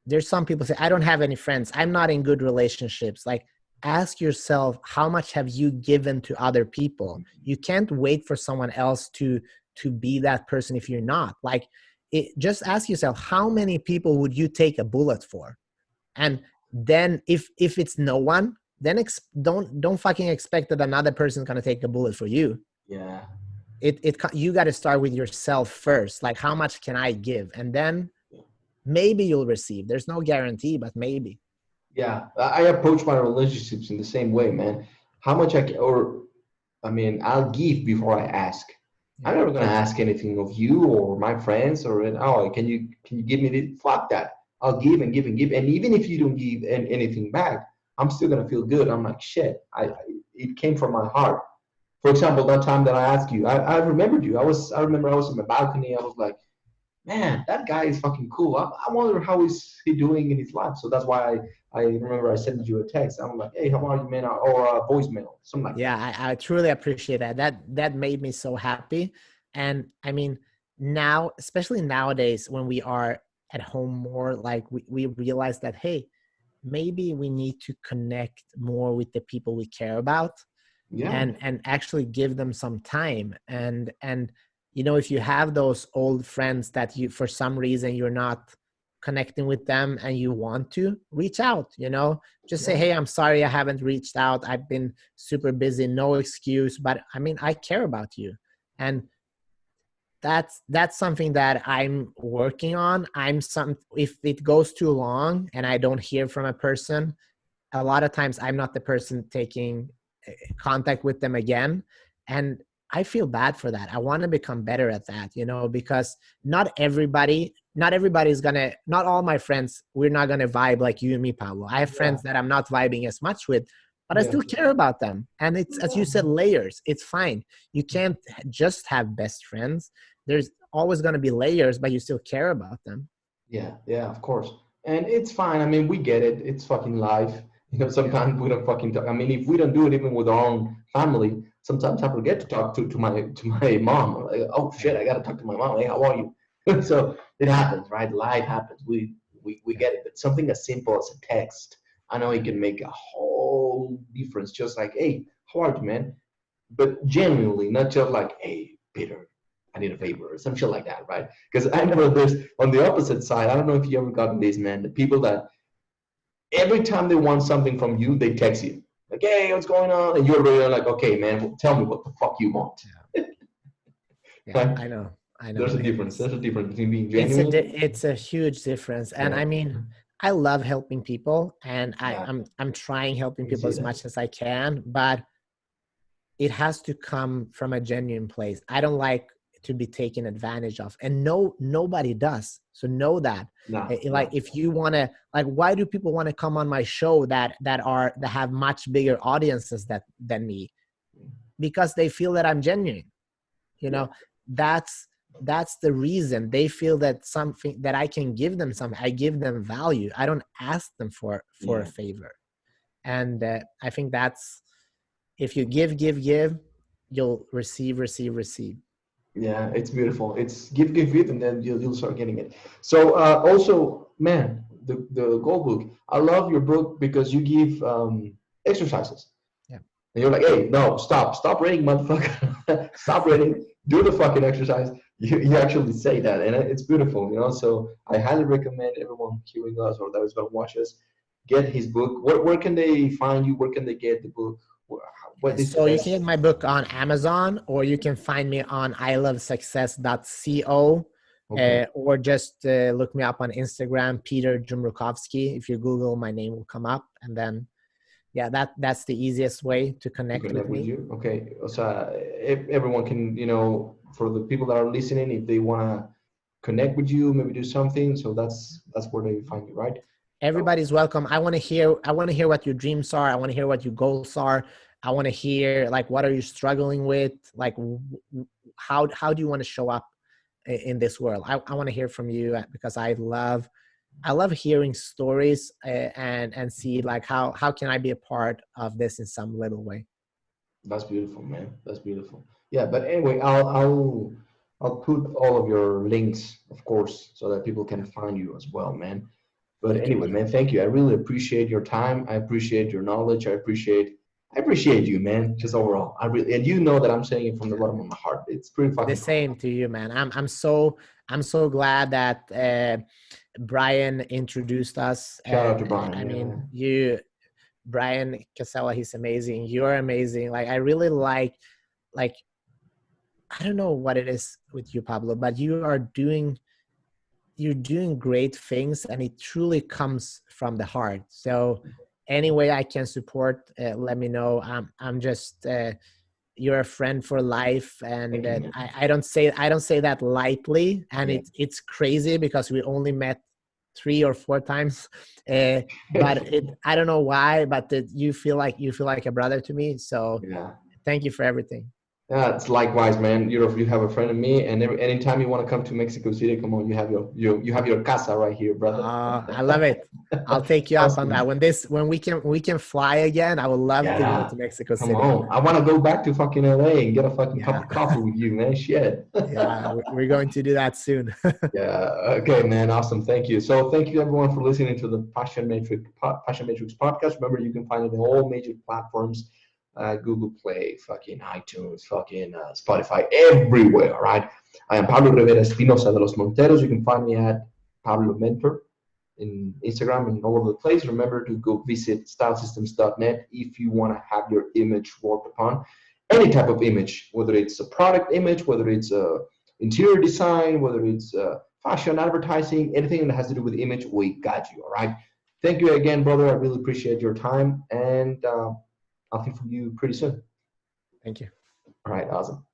there's some people say, I don't have any friends, I'm not in good relationships. Like, ask yourself, how much have you given to other people? You can't wait for someone else to be that person if you're not. Like, just ask yourself, how many people would you take a bullet for? And then if it's no one, then don't fucking expect that another person's gonna take a bullet for you. Yeah. You got to start with yourself first. Like, how much can I give? And then maybe you'll receive. There's no guarantee, but maybe. Yeah. I approach my relationships in the same way, man. How much I mean, I'll give before I ask. I'm never gonna ask anything of you or my friends or oh, can you give me this? Fuck that. I'll give and give and give, and even if you don't give anything back, I'm still gonna feel good. I'm like shit. It came from my heart. For example, that time that I asked you, I remembered you. I remember I was in my balcony. I was like, man, that guy is fucking cool. I wonder how is he doing in his life. So that's why I remember I sent you a text. I'm like, hey, how are you, man? Or a voicemail, something like that. Yeah, I truly appreciate that. That made me so happy. And I mean, now, especially nowadays when we are at home more, like we realize that, hey, maybe we need to connect more with the people we care about. Yeah. And actually give them some time. And if you have those old friends that you, for some reason, you're not connecting with them and you want to reach out, just say, hey, I'm sorry I haven't reached out, I've been super busy, no excuse, but I mean, I care about you. And that's something that I'm working on. If it goes too long and I don't hear from a person, a lot of times I'm not the person taking contact with them again. And I feel bad for that. I want to become better at that, because not all my friends, we're not going to vibe like you and me, Pablo. I have friends that I'm not vibing as much with, but I still care about them. And it's, as you said, layers. It's fine. You can't just have best friends. There's always going to be layers, but you still care about them. Yeah, of course. And it's fine. I mean, we get it. It's fucking life. Sometimes we don't fucking talk. I mean, if we don't do it even with our own family, sometimes I forget to talk to my mom. I'm like, oh shit, I gotta talk to my mom. Hey, how are you? So it happens, right? Life happens. We get it. But something as simple as a text, I know it can make a whole difference. Just like, hey, how are you, man? But genuinely, not just like, hey, Peter, I need a favor or some shit like that, right? Because I know there's on the opposite side. I don't know if you ever gotten this, man. The people that every time they want something from you, they text you. Like, hey, what's going on? And you're really like, okay, man, well, tell me what the fuck you want. Yeah, I know. There's a difference. There's a difference between being genuine. It's a huge difference. And I mean, I love helping people, and I'm trying helping people as much as I can, but it has to come from a genuine place. I don't like to be taken advantage of, and nobody does. So know that. If you want to, like, why do people want to come on my show that have much bigger audiences than me? Because they feel that I'm genuine. You Yeah. know, that's the reason they feel that something that I can give them something. I give them value. I don't ask them for a Yeah. favor. And I think that's, if you give, you'll receive. Yeah, it's beautiful. It's give, and then you'll start getting it. So also, man, the goal book. I love your book because you give exercises. Yeah. And you're like, hey, no, stop reading, motherfucker. Stop reading. Do the fucking exercise. You actually say that, and it's beautiful, you know. So I highly recommend everyone hearing us or that is going to watch us get his book. Where can they find you? Where can they get the book? What is the So you can best? get my book on Amazon, or you can find me on ilovesuccess.co, Okay, or just look me up on Instagram, Peter Jumrukovski. If you Google, my name will come up, and then yeah, that's the easiest way to to connect with connect with me. you. Okay, so everyone can, you know, for the people that are listening, if they want to connect with you, maybe do something. So that's where they find you, right? Oh, Everybody's welcome. I want to hear what your dreams are. I want to hear what your goals are. I want to hear, like, what are you struggling with, like, how do you want to show up in this world. I want to hear from you, because I love hearing stories, and see, like, how can I be a part of this in some little way. that's beautiful, man. That's beautiful. Yeah, but anyway, I'll put all of your links, of course, so that people can find you as well, man. But Thank you, anyway, brother. man, thank you. I really appreciate your time. I appreciate your knowledge. I appreciate you, man. Just overall, I really, and you know that I'm saying it from the bottom of my heart. It's pretty The fucking cool. same to you, man. I'm so glad that Brian introduced us. Shout out to Brian. I Yeah, mean, Brian Casella, he's amazing. You're amazing. Like, I really like, I don't know what it is with you, Pablo, but you're doing great things, and it truly comes from the heart. So any way I can support, let me know. I'm just you're a friend for life, and thank you, man. I don't say that lightly, and Yeah. it's crazy because we only met 3 or 4 times, but I don't know why, but you feel like a brother to me. So Yeah. thank you for everything. Yeah, it's likewise, man. You have a friend of me, and anytime you want to come to Mexico City, come on. You have your casa right here, brother. I love it. I'll take you up on Awesome. that. When we can fly again, I would love to go Yeah, to Mexico come City. on. I want to go back to fucking LA and get a fucking cup Yeah, of coffee with you, man. Shit. yeah, we're going to do that soon. Yeah. Okay, man. Awesome. Thank you. So thank you everyone for listening to the Passion Matrix podcast. Remember, you can find it on all major platforms, Google Play, fucking iTunes, fucking Spotify, everywhere. All right. I am Pablo Rivera Espinosa de los Monteros. You can find me at Pablo Mentor in Instagram and all over the place. Remember to go visit stylesystems.net if you want to have your image worked upon. Any type of image, whether it's a product image, whether it's a interior design, whether it's fashion advertising, anything that has to do with image, we got you. All right. Thank you again, brother. I really appreciate your time, and I'll hear from you pretty soon. Thank you. All right. Awesome.